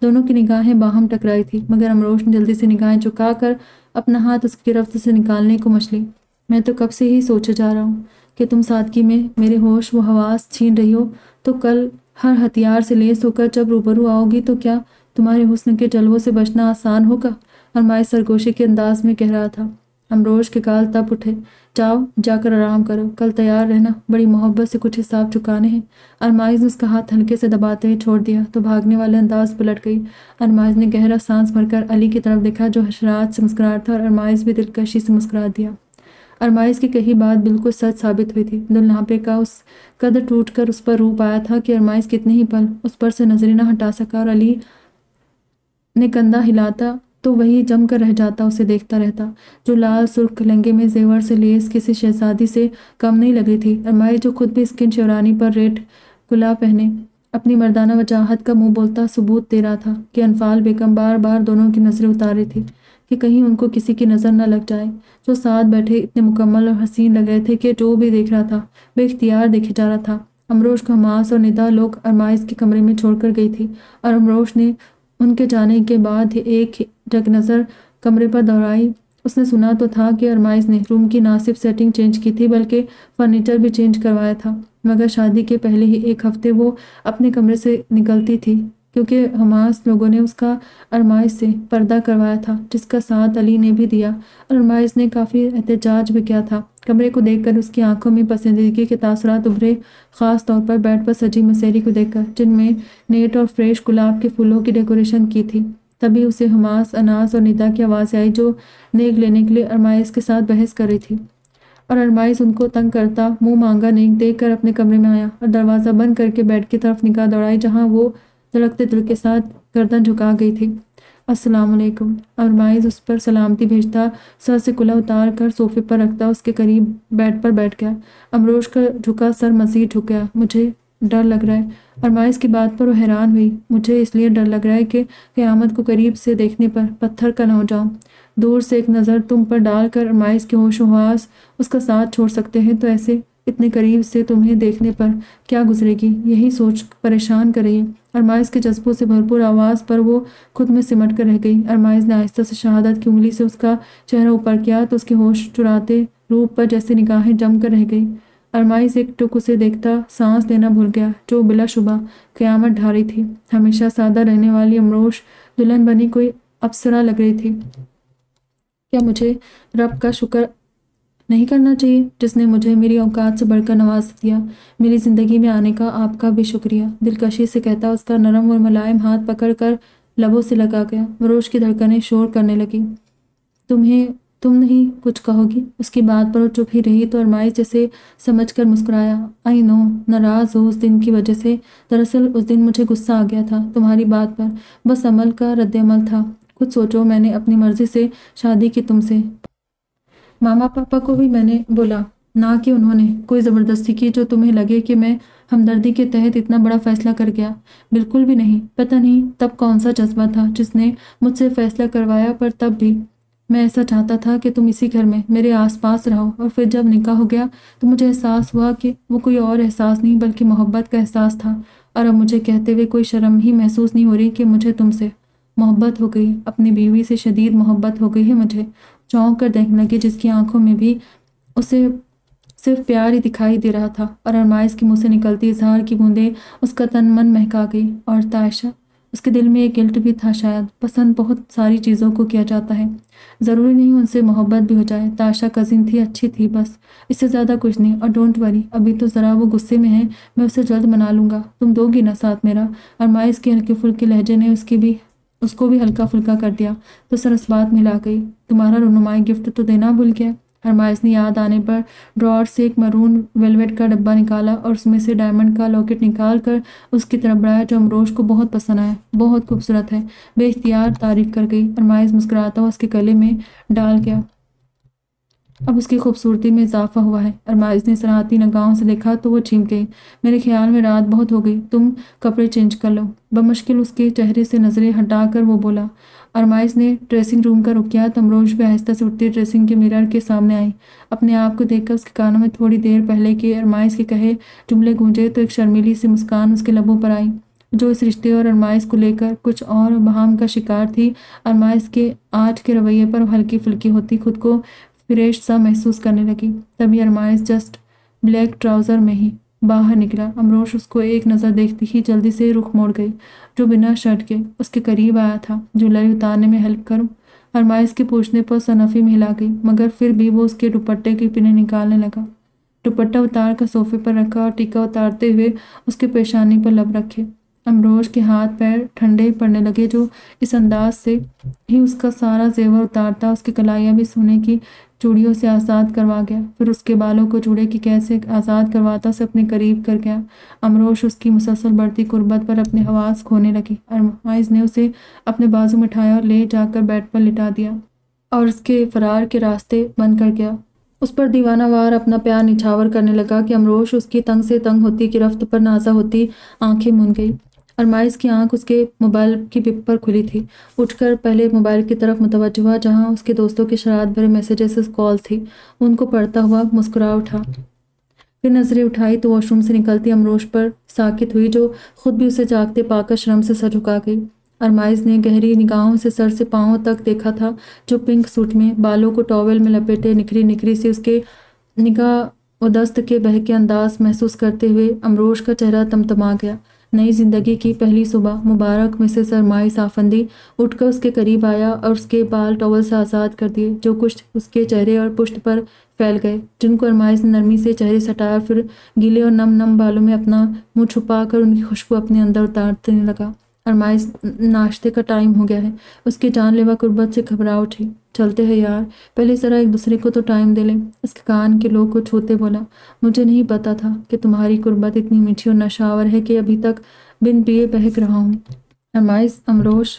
دونوں کی نگاہیں باہم ٹکرائی تھی، مگر امروش نے جلدی سے نگاہیں چکا کر اپنا ہاتھ اس کی گرفت سے نکالنے کو مچلی۔ میں تو کب سے ہی سوچے جا رہا ہوں کہ تم سادگی میں میرے ہوش و حواس چھین رہی ہو، تو کل ہر ہتھیار سے لیس ہو کر جب روبرو آؤ گی تو کیا تمہارے حسن کے جلووں سے بچنا آسان ہوگا؟ ارمائز سرگوشی کے انداز میں کہہ رہا تھا۔ امروش کے گال تپ اٹھے۔ جاؤ، جا کر آرام کرو، کل تیار رہنا، بڑی محبت سے کچھ حساب چکانے ہیں۔ ارمائز نے اس کا ہاتھ ہلکے سے دباتے ہوئے چھوڑ دیا تو بھاگنے والے انداز پلٹ گئی۔ ارمائز نے گہرا سانس بھر کر علی کی طرف دیکھا جو حشرات سے مسکرا رہا تھا، اور ارمائز بھی دلکشی سے مسکرا دیا۔ ارمائز کی کہی بات بالکل سچ ثابت ہوئی تھی۔ دلہنپے کا اس قدر ٹوٹ کر اس پر روپ آیا تھا کہ ارمائز کتنے ہی پل اس پر سے نظریں نہ ہٹا سکا، اور علی نے کندھا ہلاتا تو وہی جم کر رہ جاتا، اسے دیکھتا رہتا۔ جو لال سرخ لہنگے میں زیور سے لیس کسی شہزادی سے کم نہیں لگ رہی تھی۔ ارمائز جو خود بھی اسکن شیورانی پر ریڈ کلا پہنے اپنی مردانہ وجاہت کا منہ بولتا ثبوت دے رہا تھا کہ انفال بیگم بار بار دونوں کی نظریں اتار رہی تھی کہ کہیں ان کو کسی کی نظر نہ لگ جائے۔ جو ساتھ بیٹھے اتنے مکمل اور حسین لگ رہے تھے کہ جو بھی دیکھ رہا تھا بے اختیار دیکھے جا رہا تھا۔ امروش کو حماس اور ندا لوگ ارمائز کے کمرے میں چھوڑ کر گئی تھی، اور امروش نے ان کے جانے کے بعد ایک جگ نظر کمرے پر دوڑائی۔ اس نے سنا تو تھا کہ ارمائز نے روم کی نہ صرف سیٹنگ چینج کی تھی بلکہ فرنیچر بھی چینج کروایا تھا، مگر شادی کے پہلے ہی 1 ہفتے وہ اپنے کمرے سے نکلتی تھی کیونکہ حماس لوگوں نے اس کا ارمائز سے پردہ کروایا تھا، جس کا ساتھ علی نے بھی دیا، اور ارمائز نے کافی احتجاج بھی کیا تھا۔ کمرے کو دیکھ کر اس کی آنکھوں میں پسندیدگی کے تاثرات ابھرے، خاص طور پر بیڈ پر سجی مسیری کو دیکھ کر جن میں نیٹ اور فریش گلاب کے پھولوں کی ڈیکوریشن کی تھی۔ تبھی اسے حماس، اناس اور ندا کی آوازیں آئی جو نیک لینے کے لیے ارمائز کے ساتھ بحث کر رہی تھی، اور ارمائز ان کو تنگ کرتا منہ مانگا نیک دیکھ کر اپنے کمرے میں آیا اور دروازہ بند کر کے بیڈ کی طرف نگاہ دوڑائی جہاں وہ دھڑکتے دل کے ساتھ گردن جھکا گئی تھی۔ السلام علیکم۔ ارمائز اس پر سلامتی بھیجتا سر سے کلا اتار کر صوفے پر رکھتا اس کے قریب بیڈ پر بیٹھ گیا۔ امروش کا جھکا سر مزید جھک گیا۔ مجھے ڈر لگ رہا ہے۔ ارمائز کی بات پر وہ حیران ہوئی۔ مجھے اس لیے ڈر لگ رہا ہے کہ قیامت کو قریب سے دیکھنے پر پتھر کا نہ ہو جاؤں۔ دور سے ایک نظر تم پر ڈال کر ارمائز کے ہوش و حواس اس کا ساتھ چھوڑ سکتے ہیں، تو ایسے اتنے قریب سے تمہیں دیکھنے پر کیا گزرے گی، یہی سوچ پریشان کر رہی ہے۔ ارمائز کے جذبوں سے بھرپور آواز پر وہ خود میں سمٹ کر رہ گئی۔ ارمائز نے آہستہ سے شہادت کی انگلی سے اس کا چہرہ اوپر کیا تو اس کے ہوش چراتے روپ پر جیسے نگاہیں جم کر رہ گئی۔ ارمائز ایک ٹک اسے دیکھتا سانس لینا بھول گیا، جو بلا شبہ قیامت ڈھا رہی تھی۔ ہمیشہ سادہ رہنے والی امروش دلہن بنی کوئی اپسرا لگ رہی تھی۔ کیا مجھے رب کا شکر نہیں کرنا چاہیے جس نے مجھے میری اوقات سے بڑھ کر نواز دیا؟ میری زندگی میں آنے کا آپ کا بھی شکریہ، دلکشی سے کہتا اس کا نرم اور ملائم ہاتھ پکڑ کر لبوں سے لگا گیا۔ امروش کی دھڑکنیں شور کرنے لگی۔ تم نہیں کچھ کہو گی؟ اس کی بات پر وہ چپ ہی رہی تو ارمائز جیسے سمجھ کر مسکرایا۔ آئی نو، ناراض ہو اس دن کی وجہ سے۔ دراصل اس دن مجھے غصہ آ گیا تھا تمہاری بات پر، بس عمل کا رد عمل تھا۔ خود سوچو، میں نے اپنی مرضی سے شادی کی تم سے۔ ماما پاپا کو بھی میں نے بولا، نہ کہ انہوں نے کوئی زبردستی کی جو تمہیں لگے کہ میں ہمدردی کے تحت اتنا بڑا فیصلہ کر گیا۔ بالکل بھی نہیں۔ پتہ نہیں تب کون سا جذبہ تھا جس نے مجھ سے فیصلہ کروایا، پر تب بھی میں ایسا چاہتا تھا کہ تم اسی گھر میں میرے آس پاس رہو۔ اور پھر جب نکاح ہو گیا تو مجھے احساس ہوا کہ وہ کوئی اور احساس نہیں بلکہ محبت کا احساس تھا، اور اب مجھے کہتے ہوئے کوئی شرم ہی محسوس نہیں ہو رہی کہ مجھے تم سے محبت ہو گئی، اپنی بیوی سے شدید محبت ہو گئی ہے مجھے۔ چونک کر دیکھنے لگی، جس کی آنکھوں میں بھی اسے صرف پیار ہی دکھائی دے رہا تھا، اور ارمائز کی منہ سے نکلتی اظہار کی بوندیں اس کا تن من مہکا گئی۔ اور تائشہ، اس کے دل میں ایک گلٹ بھی تھا شاید۔ پسند بہت ساری چیزوں کو کیا جاتا ہے، ضروری نہیں ان سے محبت بھی ہو جائے۔ تائشہ کزن تھی، اچھی تھی، بس اس سے زیادہ کچھ نہیں۔ اور ڈونٹ وری، ابھی تو ذرا وہ غصے میں ہے، میں اسے جلد منا لوں گا۔ تم دو گی نا ساتھ میرا؟ ارمائز کے ہلکے پھلکے لہجے نے اس کو بھی ہلکا پھلکا کر دیا تو سر اس بات میں لا گئی۔ تمہارا رونمائی گفٹ تو دینا بھول گیا۔ ارمائز نے یاد آنے پر ڈراور سے ایک مرون ویلویٹ کا ڈبہ نکالا اور اس میں سے ڈائمنڈ کا لاکٹ نکال کر اس کی طرف بڑھایا، جو امروش کو بہت پسند آیا۔ بہت خوبصورت ہے، بے اختیار تعریف کر گئی۔ ارمائز مسکراتا ہوا اس کے گلے میں ڈال گیا۔ اب اس کی خوبصورتی میں اضافہ ہوا ہے۔ ارمائز نے صراحتی نگاہوں سے دیکھا تو وہ چینک گئی۔ میرے خیال میں رات بہت ہو گئی، تم کپڑے چینج کر لو۔ بمشکل اس کے چہرے سے نظریں ہٹا کر وہ بولا۔ ارمائز نے ڈریسنگ روم کا رخ کیا تو امروش بھی آہستہ سے اٹھتی ڈریسنگ کے مرر کے سامنے آئی۔ اپنے آپ کو دیکھ کر اس کے کانوں میں تھوڑی دیر پہلے کے ارمائز کے کہے جملے گونجے تو ایک شرمیلی سی مسکان اس کے لبوں پر آئی، جو اس رشتے اور ارمائز کو لے کر کچھ اور بہام کا شکار تھی۔ ارمائز کے آج کے رویے پر ہلکی پھلکی ہوتی خود کو فریش سا محسوس کرنے لگی۔ تبھی ارمائز جسٹ بلیک ٹراؤزر میں ہی باہر نکلا۔ امروش اس کو ایک نظر دیکھتی ہی جلدی سے رخ موڑ گئی، جو بنا شرٹ کے اس کے قریب آیا تھا۔ جولری اتارنے میں ہیلپ کروں؟ ارمائز کے پوچھنے پر صنفی میں ہلا گئی، مگر پھر بھی وہ اس کے دوپٹے کی پنیں نکالنے لگا۔ دوپٹہ اتار کر صوفے پر رکھا اور ٹیکا اتارتے ہوئے اس کے پیشانی پر لب رکھے۔ امروش کے ہاتھ پیر ٹھنڈے پڑنے لگے، جو اس انداز سے ہی اس کا سارا زیور اتارتا اس کی کلائیاں بھی سونے کی چوڑیوں سے آزاد کروا گیا، پھر اس کے بالوں کو جوڑے کی قید سے آزاد کرواتا اسے اپنے قریب کر گیا۔ امروش اس کی مسلسل بڑھتی قربت پر اپنے حواس کھونے لگی۔ ارمائز نے اسے اپنے بازو میں اٹھایا اور لے جا کر بیڈ پر لٹا دیا اور اس کے فرار کے راستے بند کر گیا۔ اس پر دیوانہ وار اپنا پیار نچھاور کرنے لگا کہ امروش اس کی تنگ سے تنگ ہوتی گرفت پر نازا ہوتی آنکھیں موند گئی۔ ارمائز کی آنکھ اس کے موبائل کی پپ پر کھلی تھی۔ اٹھ کر پہلے موبائل کی طرف متوجہ ہوا جہاں اس کے دوستوں کے شرارت بھرے میسیجز کال تھی۔ ان کو پڑھتا ہوا مسکرا اٹھا، پھر نظریں اٹھائی تو واش روم سے نکلتی امروش پر ساکت ہوئی، جو خود بھی اسے جاگتے پا کر شرم سے سر جھکا گئی۔ ارمائز نے گہری نگاہوں سے سر سے پاؤں تک دیکھا تھا، جو پنک سوٹ میں بالوں کو ٹاول میں لپیٹے نکھری نکھری سی اس کے نگاہ و دست کے بہکے انداز محسوس کرتے ہوئے امروش کا چہرہ تمتما گیا۔ نئی زندگی کی پہلی صبح مبارک مسز ارمائز آفندی اٹھ کر اس کے قریب آیا اور اس کے بال ٹاول سے آزاد کر دیے، جو کچھ اس کے چہرے اور پشت پر پھیل گئے، جن کو ارمائز نے نرمی سے چہرے سے ہٹایا، پھر گیلے اور نم نم بالوں میں اپنا منہ چھپا کر ان کی خوشبو اپنے اندر اتارنے لگا۔ ارمائز، ناشتے کا ٹائم ہو گیا ہے۔ اس کی جان لیوا قربت سے گھبرا اٹھی۔ چلتے ہیں یار، پہلے ذرا ایک دوسرے کو تو ٹائم دے لیں۔ اس کے کان کے لوگ کو چھوتے بولا، مجھے نہیں پتا تھا کہ تمہاری قربت اتنی میٹھی اور نشاور ہے کہ ابھی تک بن پیے بہک رہا ہوں۔ ارمائز، امروش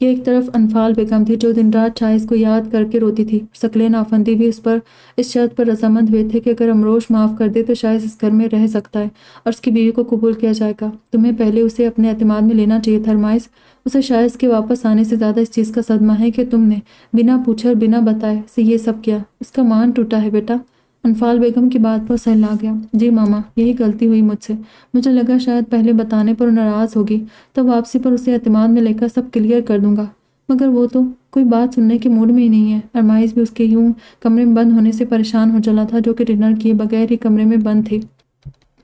یہ ایک طرف انفال بیگم تھی جو دن رات شائز کو یاد کر کے روتی تھی، ثقلین آفندی بھی اس شرط پر رضامند ہوئے تھے کہ اگر امروش معاف کر دے تو شائز اس گھر میں رہ سکتا ہے اور اس کی بیوی کو قبول کیا جائے گا۔ تمہیں پہلے اسے اپنے اعتماد میں لینا چاہیے تھا ارمائز۔ اسے شائز کے واپس آنے سے زیادہ اس چیز کا صدمہ ہے کہ تم نے بنا پوچھے اور بنا بتائے سے یہ سب کیا۔ اس کا مان ٹوٹا ہے بیٹا۔ انفال بیگم کی بات پر سہلا گیا۔ جی ماما، یہی غلطی ہوئی مجھ سے۔ مجھے لگا شاید پہلے بتانے پر ناراض ہوگی، تب واپسی پر اسے اعتماد میں لے کر سب کلیئر کر دوں گا، مگر وہ تو کوئی بات سننے کے موڈ میں ہی نہیں ہے۔ ارمائز بھی اس کے یوں کمرے میں بند ہونے سے پریشان ہو چلا تھا، جو کہ ڈنر کیے بغیر ہی کمرے میں بند تھی۔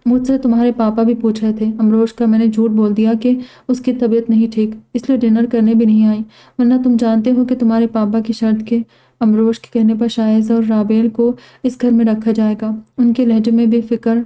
مجھ سے تمہارے پاپا بھی پوچھ رہے تھے امروش کا، میں نے جھوٹ بول دیا کہ اس کی طبیعت نہیں ٹھیک، اس لیے ڈنر کرنے بھی نہیں آئی، ورنہ تم جانتے ہو کہ تمہارے پاپا کی شرط کے امروش کے کہنے پر شائز اور رابیل کو اس گھر میں رکھا جائے گا۔ ان کے لہجے میں بے فکر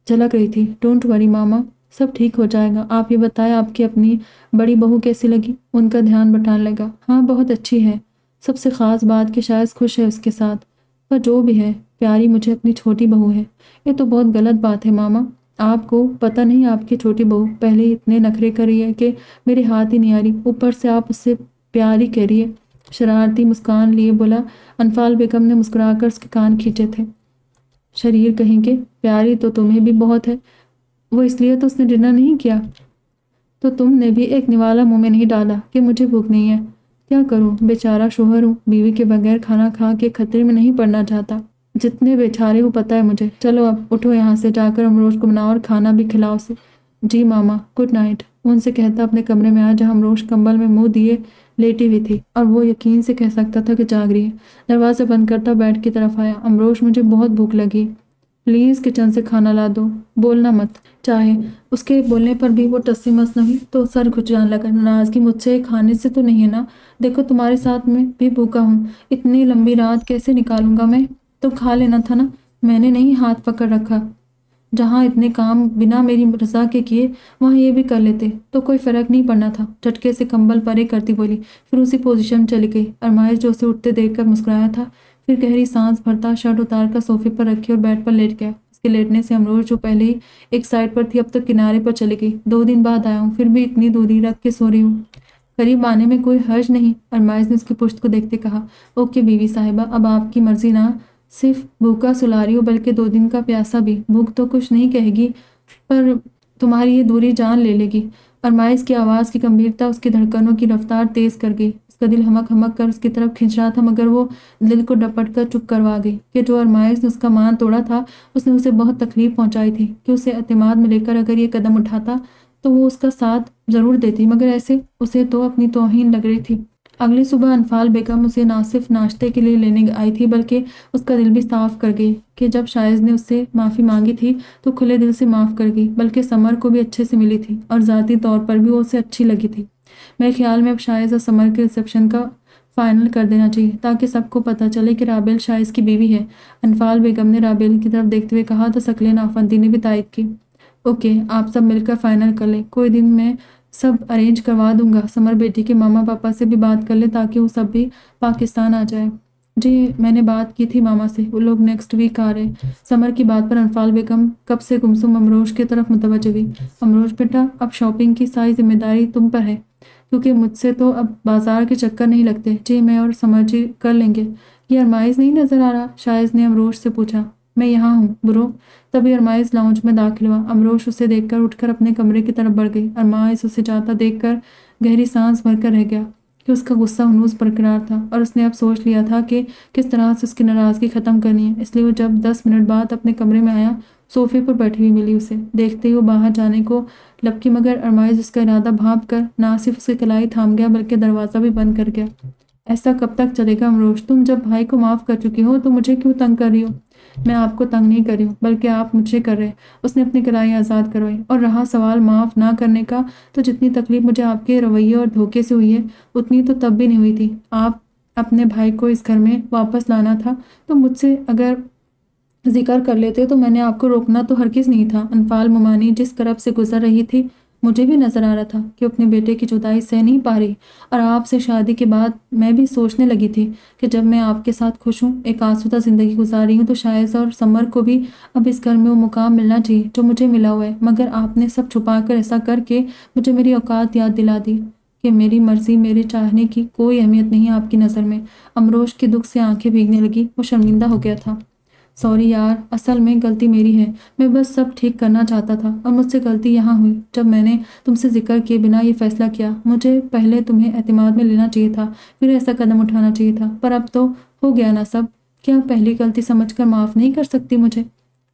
جھلک رہی تھی۔ ڈونٹ وری ماما، سب ٹھیک ہو جائے گا۔ آپ یہ بتائیں آپ کی اپنی بڑی بہو کیسی لگی؟ ان کا دھیان بٹھانے لگا۔ ہاں بہت اچھی ہے، سب سے خاص بات کہ شائز خوش ہے اس کے ساتھ، پر جو بھی ہے پیاری مجھے اپنی چھوٹی بہو ہے۔ یہ تو بہت غلط بات ہے ماما، آپ کو پتہ نہیں آپ کی چھوٹی بہو پہلے ہی اتنے نخرے کر رہی ہے کہ میرے ہاتھ ہی نہیں آ رہی، اوپر سے آپ اس سے پیاری کہہ رہی ہے۔ شرارتی مسکان لیے بولا انفال بیگم نے، مسکرا کر اس کے کان کھینچے تھے۔ شریر کہیں گے، پیاری تو تمہیں بھی بہت ہے، وہ اس لیے تو اس نے ڈنر نہیں کیا۔ تو تم نے بھی ایک نوالا منہ میں نہیں ڈالا کہ مجھے بھوک نہیں ہے؟ کیا کروں، بیچارہ شوہر ہوں، بیوی کے بغیر کھانا کھا کے خطرے میں نہیں پڑنا چاہتا۔ جتنے بیچارے ہو پتہ ہے مجھے۔ چلو اب اٹھو یہاں سے، جا کر امروش کو مناؤ اور کھانا بھی کھلاؤ اسے۔ جی ماما، گڈ نائٹ، ان سے کہتا اپنے کمرے میں آیا جہاں امروش کمبل میں منہ دیے لیٹی ہوئی تھی اور وہ یقین سے کہہ سکتا تھا کہ جاگ رہی ہے۔ دروازہ بند کرتا بیڈ کی طرف آیا۔ امروش، مجھے بہت بھوک لگی، پلیز کچن سے کھانا لا دو، بولنا مت۔ چاہے اس کے بولنے پر بھی وہ ٹسی مس نہیں تو سر کھجانے لگا۔ ناراضگی مجھ سے کھانے سے تو نہیں ہے نا؟ دیکھو تمہارے ساتھ میں بھی بھوکا ہوں، اتنی لمبی رات کیسے نکالوں گا میں؟ تو کھا لینا تھا نا، میں نے نہیں ہاتھ پکڑ رکھا۔ جہاں اتنے کام بنا میری رضا کے کیے وہاں یہ بھی کر لیتے تو کوئی فرق نہیں پڑنا تھا۔ جھٹکے سے کمبل پرے کرتی بولی، پھر اسی پوزیشن میں چلی گئی۔ ارمائز جو اسے اٹھتے دیکھ کر مسکرایا تھا، پھر گہری سانس بھرتا شرٹ اتار کر صوفے پر رکھی اور بیڈ پر لیٹ گیا۔ اس کے لیٹنے سے امروش جو پہلے ہی ایک سائڈ پر تھی اب تک کنارے پر چلی گئی۔ 2 دن بعد آیا ہوں، پھر بھی اتنی دوری رکھ کے سو رہی ہوں، قریب آنے میں کوئی حرج نہیں؟ ارمائز نے اس کی پشت کو دیکھتے کہا۔ اوکے بیوی صاحبہ، اب آپ کی مرضی، نہ صرف بھوکا سلا رہی ہو بلکہ 2 دن کا پیاسا بھی۔ بھوک تو کچھ نہیں کہے گی، پر تمہاری یہ دوری جان لے لے گی۔ ارمائز کی آواز کی گمبھیرتا اس کی دھڑکنوں کی رفتار تیز کر گئی۔ اس کا دل ہمک ہمک کر اس کی طرف کھنچ رہا تھا، مگر وہ دل کو ڈپٹ کر چپ کروا گئی کہ جو ارمائز نے اس کا مان توڑا تھا اس نے اسے بہت تکلیف پہنچائی تھی، کہ اسے اعتماد میں لے کر اگر یہ قدم اٹھاتا تو وہ اس کا ساتھ ضرور دیتی، مگر ایسے اسے تو اپنی توہین لگ رہی تھی۔ اگلی صبح انفال بیگم اسے نہ صرف ناشتے کے لیے لینے آئی تھی بلکہ اس کا دل بھی صاف کر گئی کہ جب شائز نے اس سے معافی مانگی تھی تو کھلے دل سے معاف کر گئی، بلکہ سمر کو بھی اچھے سے ملی تھی اور ذاتی طور پر بھی وہ اسے اچھی لگی تھی۔ میرے خیال میں اب شائز اور سمر کے ریسیپشن کا فائنل کر دینا چاہیے تاکہ سب کو پتہ چلے کہ رابیل شائز کی بیوی ہے، انفال بیگم نے رابیل کی طرف دیکھتے ہوئے کہا تو ثقلین آفندی نے بھی تائید کی۔ اوکے، آپ سب مل کر فائنل کر لیں، کوئی دن میں سب ارینج کروا دوں گا۔ سمر بیٹی کے ماما پاپا سے بھی بات کر لے تاکہ وہ سب بھی پاکستان آ جائے۔ جی میں نے بات کی تھی ماما سے، وہ لوگ نیکسٹ ویک آ رہے۔ سمر کی بات پر انفال بیگم کب سے گمسم امروش کی طرف متوجہ ہوئی۔ امروش بیٹا، اب شاپنگ کی ساری ذمہ داری تم پر ہے، کیونکہ مجھ سے تو اب بازار کے چکر نہیں لگتے۔ جی میں اور سمر جی کر لیں گے۔ یہ ارمائز نہیں نظر آ رہا؟ شائز نے امروش سے پوچھا۔ میں یہاں ہوں برو۔ تبھی ارمائز لاؤنج میں داخل ہوا۔ امروش اسے دیکھ کر اٹھ کر اپنے کمرے کی طرف بڑھ گئی۔ ارمائز اسے جاتا دیکھ کر گہری سانس بھر کر رہ گیا کہ اس کا غصہ ہنوز برقرار تھا اور اس نے اب سوچ لیا تھا کہ کس طرح سے اس کی ناراضگی ختم کرنی ہے۔ اس لیے وہ جب 10 منٹ بعد اپنے کمرے میں آیا، صوفے پر بیٹھی ہوئی ملی اسے۔ دیکھتے ہی وہ باہر جانے کو لپکی، مگر ارمائز اس کا ارادہ بھانپ کر نہ صرف اس کی کلائی تھام گیا بلکہ دروازہ بھی بند کر گیا۔ ایسا کب تک چلے گا امروش؟ تم جب بھائی کو معاف کر چکی ہو تو مجھے کیوں تنگ کر رہی ہو؟ میں آپ کو تنگ نہیں کر رہی ہوں بلکہ آپ مجھے کر رہے۔ اس نے اپنی کلائی آزاد کروائی۔ اور رہا سوال معاف نہ کرنے کا، تو جتنی تکلیف مجھے آپ کے رویے اور دھوکے سے ہوئی ہے اتنی تو تب بھی نہیں ہوئی تھی۔ آپ اپنے بھائی کو اس گھر میں واپس لانا تھا تو مجھ سے اگر ذکر کر لیتے تو میں نے آپ کو روکنا تو ہرگز نہیں تھا۔ انفال ممانی جس کرب سے گزر رہی تھی مجھے بھی نظر آ رہا تھا کہ اپنے بیٹے کی جدائی سہ نہیں پا رہی، اور آپ سے شادی کے بعد میں بھی سوچنے لگی تھی کہ جب میں آپ کے ساتھ خوش ہوں، ایک آسودہ زندگی گزار رہی ہوں، تو شائز اور سمر کو بھی اب اس گھر میں وہ مقام ملنا چاہیے جو مجھے ملا ہوا ہے، مگر آپ نے سب چھپا کر ایسا کر کے مجھے میری اوقات یاد دلا دی کہ میری مرضی میرے چاہنے کی کوئی اہمیت نہیں آپ کی نظر میں۔ امروش کے دکھ سے آنکھیں بھیگنے لگی، وہ شرمندہ ہو گیا تھا۔ سوری یار، اصل میں غلطی میری ہے، میں بس سب ٹھیک کرنا چاہتا تھا اور مجھ سے غلطی یہاں ہوئی جب میں نے تم سے ذکر کیے بنا یہ فیصلہ کیا۔ مجھے پہلے تمہیں اعتماد میں لینا چاہیے تھا، پھر ایسا قدم اٹھانا چاہیے تھا، پر اب تو ہو گیا نا سب۔ کیا پہلی غلطی سمجھ کر معاف نہیں کر سکتی مجھے؟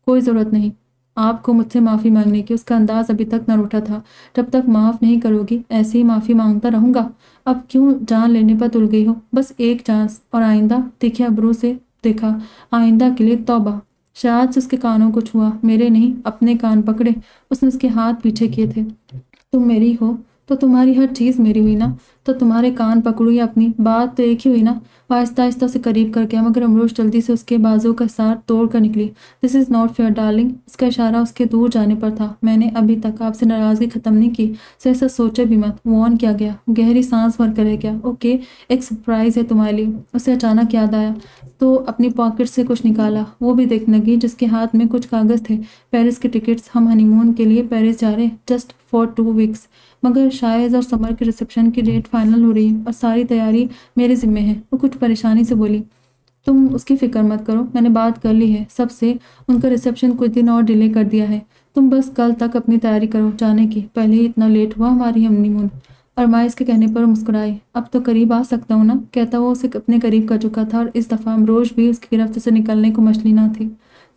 کوئی ضرورت نہیں آپ کو مجھ سے معافی مانگنے کی۔ اس کا انداز ابھی تک نہ روٹا تھا۔ جب تک معاف نہیں کرو گی ایسے ہی معافی مانگتا رہوں گا۔ اب کیوں جان لینے پر تل گئی ہو؟ بس ایک چانس، اور آئندہ؟ تیکھے ابرو سے دیکھا، آئندہ کے لیے توبہ۔ شاید سے اس کے کانوں کو چھوا، میرے نہیں، اپنے کان پکڑے اس نے اس کے ہاتھ پیچھے کیے تھے۔ تم میری ہو تو تمہاری ہر چیز میری ہوئی نا، تو تمہارے کان پکڑوں یا اپنی بات تو ایک ہی ہوئی نا۔ وہ آہستہ آہستہ اسے قریب کر گیا، مگر امروش جلدی سے اس کے بازو کا حصار توڑ کر نکلی۔ دس از ناٹ فیئر ڈارلنگ۔ اس کا اشارہ اس کے دور جانے پر تھا۔ میں نے ابھی تک آپ سے ناراضگی ختم نہیں کی، سو ایسا سوچے بھی مت۔ وارن کیا گیا۔ گہری سانس بھر کر رہ گیا۔ اوکے، ایک سرپرائز ہے تمہارے لیے۔ اسے اچانک یاد آیا تو اپنی پاکٹ سے کچھ نکالا، وہ بھی دیکھنے لگی، جس کے ہاتھ میں کچھ کاغذ تھے۔ پیرس کے ٹکٹس، ہم ہنی مون کے لیے پیرس جا رہے، جسٹ فار 2 ویکس، مگر شائز اور سمر کے ریسیپشن کی ڈیٹ فائنل ہو رہی ہے اور ساری تیاری میرے ذمہ ہے۔ وہ کچھ پریشانی سے بولی۔ تم اس کی فکر مت کرو، میں نے بات کر لی ہے سب سے، ان کا ریسیپشن کچھ دن اور ڈیلے کر دیا ہے۔ تم بس کل تک اپنی تیاری کرو جانے کی، پہلے ہی اتنا لیٹ ہوا ہماری ہنی مون۔ ارمائز کے کہنے پر مسکرائی۔ اب تو قریب آ سکتا ہوں نا، کہتا وہ اسے اپنے قریب کر چکا تھا، اور اس دفعہ امروش بھی اس کی گرفت سے نکلنے کو مچلی نہ تھی۔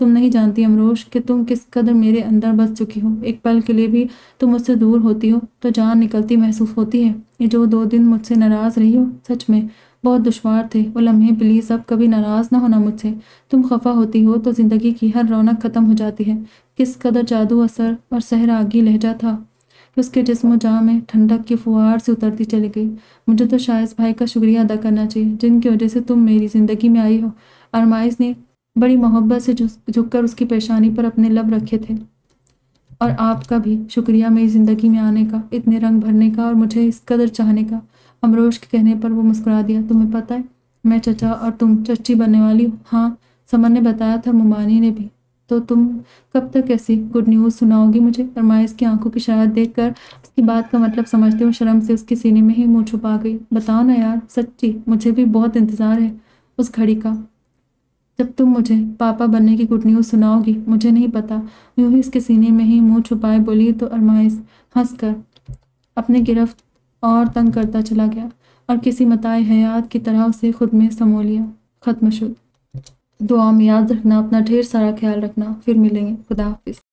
تم نہیں جانتی امروش کہ تم کس قدر میرے اندر بس چکی ہو۔ ایک پل کے لیے بھی تم مجھ سے دور ہوتی ہو تو جان نکلتی محسوس ہوتی ہے۔ یہ جو 2 دن مجھ سے ناراض رہی ہو، سچ میں بہت دشوار تھے وہ لمحے۔ پلیز اب کبھی ناراض نہ ہونا مجھ سے۔ تم خفا ہوتی ہو تو زندگی کی ہر رونق ختم ہو جاتی ہے۔ کس قدر جادو اثر اور سحراگی لہجہ تھا کہ اس کے جسم و جاں میں ٹھنڈک کی فوار سے اترتی چلی گئی۔ مجھے تو شائز بھائی کا شکریہ ادا کرنا چاہیے، جن کی وجہ سے تم میری زندگی میں آئی ہو۔ ارمائز نے بڑی محبت سے جھک کر اس کی پیشانی پر اپنے لب رکھے تھے۔ اور آپ کا بھی شکریہ میری زندگی میں آنے کا، اتنے رنگ بھرنے کا اور مجھے اس قدر چاہنے کا۔ امروش کے کہنے پر وہ مسکرا دیا۔ تمہیں پتہ ہے میں چچا اور تم چچی بننے والی ہوں؟ ہاں، سمر نے بتایا تھا، ممانی نے بھی۔ تو تم کب تک ایسی گڈ نیوز سناؤ گی مجھے؟ ارمائز کی آنکھوں کی شرارت دیکھ کر اس کی بات کا مطلب سمجھتے ہوئے شرم سے اس کے سینے میں ہی منہ چھپا گئی۔ بتاؤ نا یار، سچی مجھے بھی بہت انتظار ہے اس گھڑی کا جب تم مجھے پاپا بننے کی گڈ نیوز سناؤ گی۔ مجھے نہیں پتا، یوں ہی اس کے سینے میں ہی منہ چھپائے بولی تو ارمائز ہنس کر اپنی گرفت اور تنگ کرتا چلا گیا اور کسی متاع حیات کی طرح اسے خود میں سمو لیا۔ ختم شد۔ دعا میں یاد رکھنا، اپنا ڈھیر سارا خیال رکھنا، پھر ملیں گے۔ خدا حافظ۔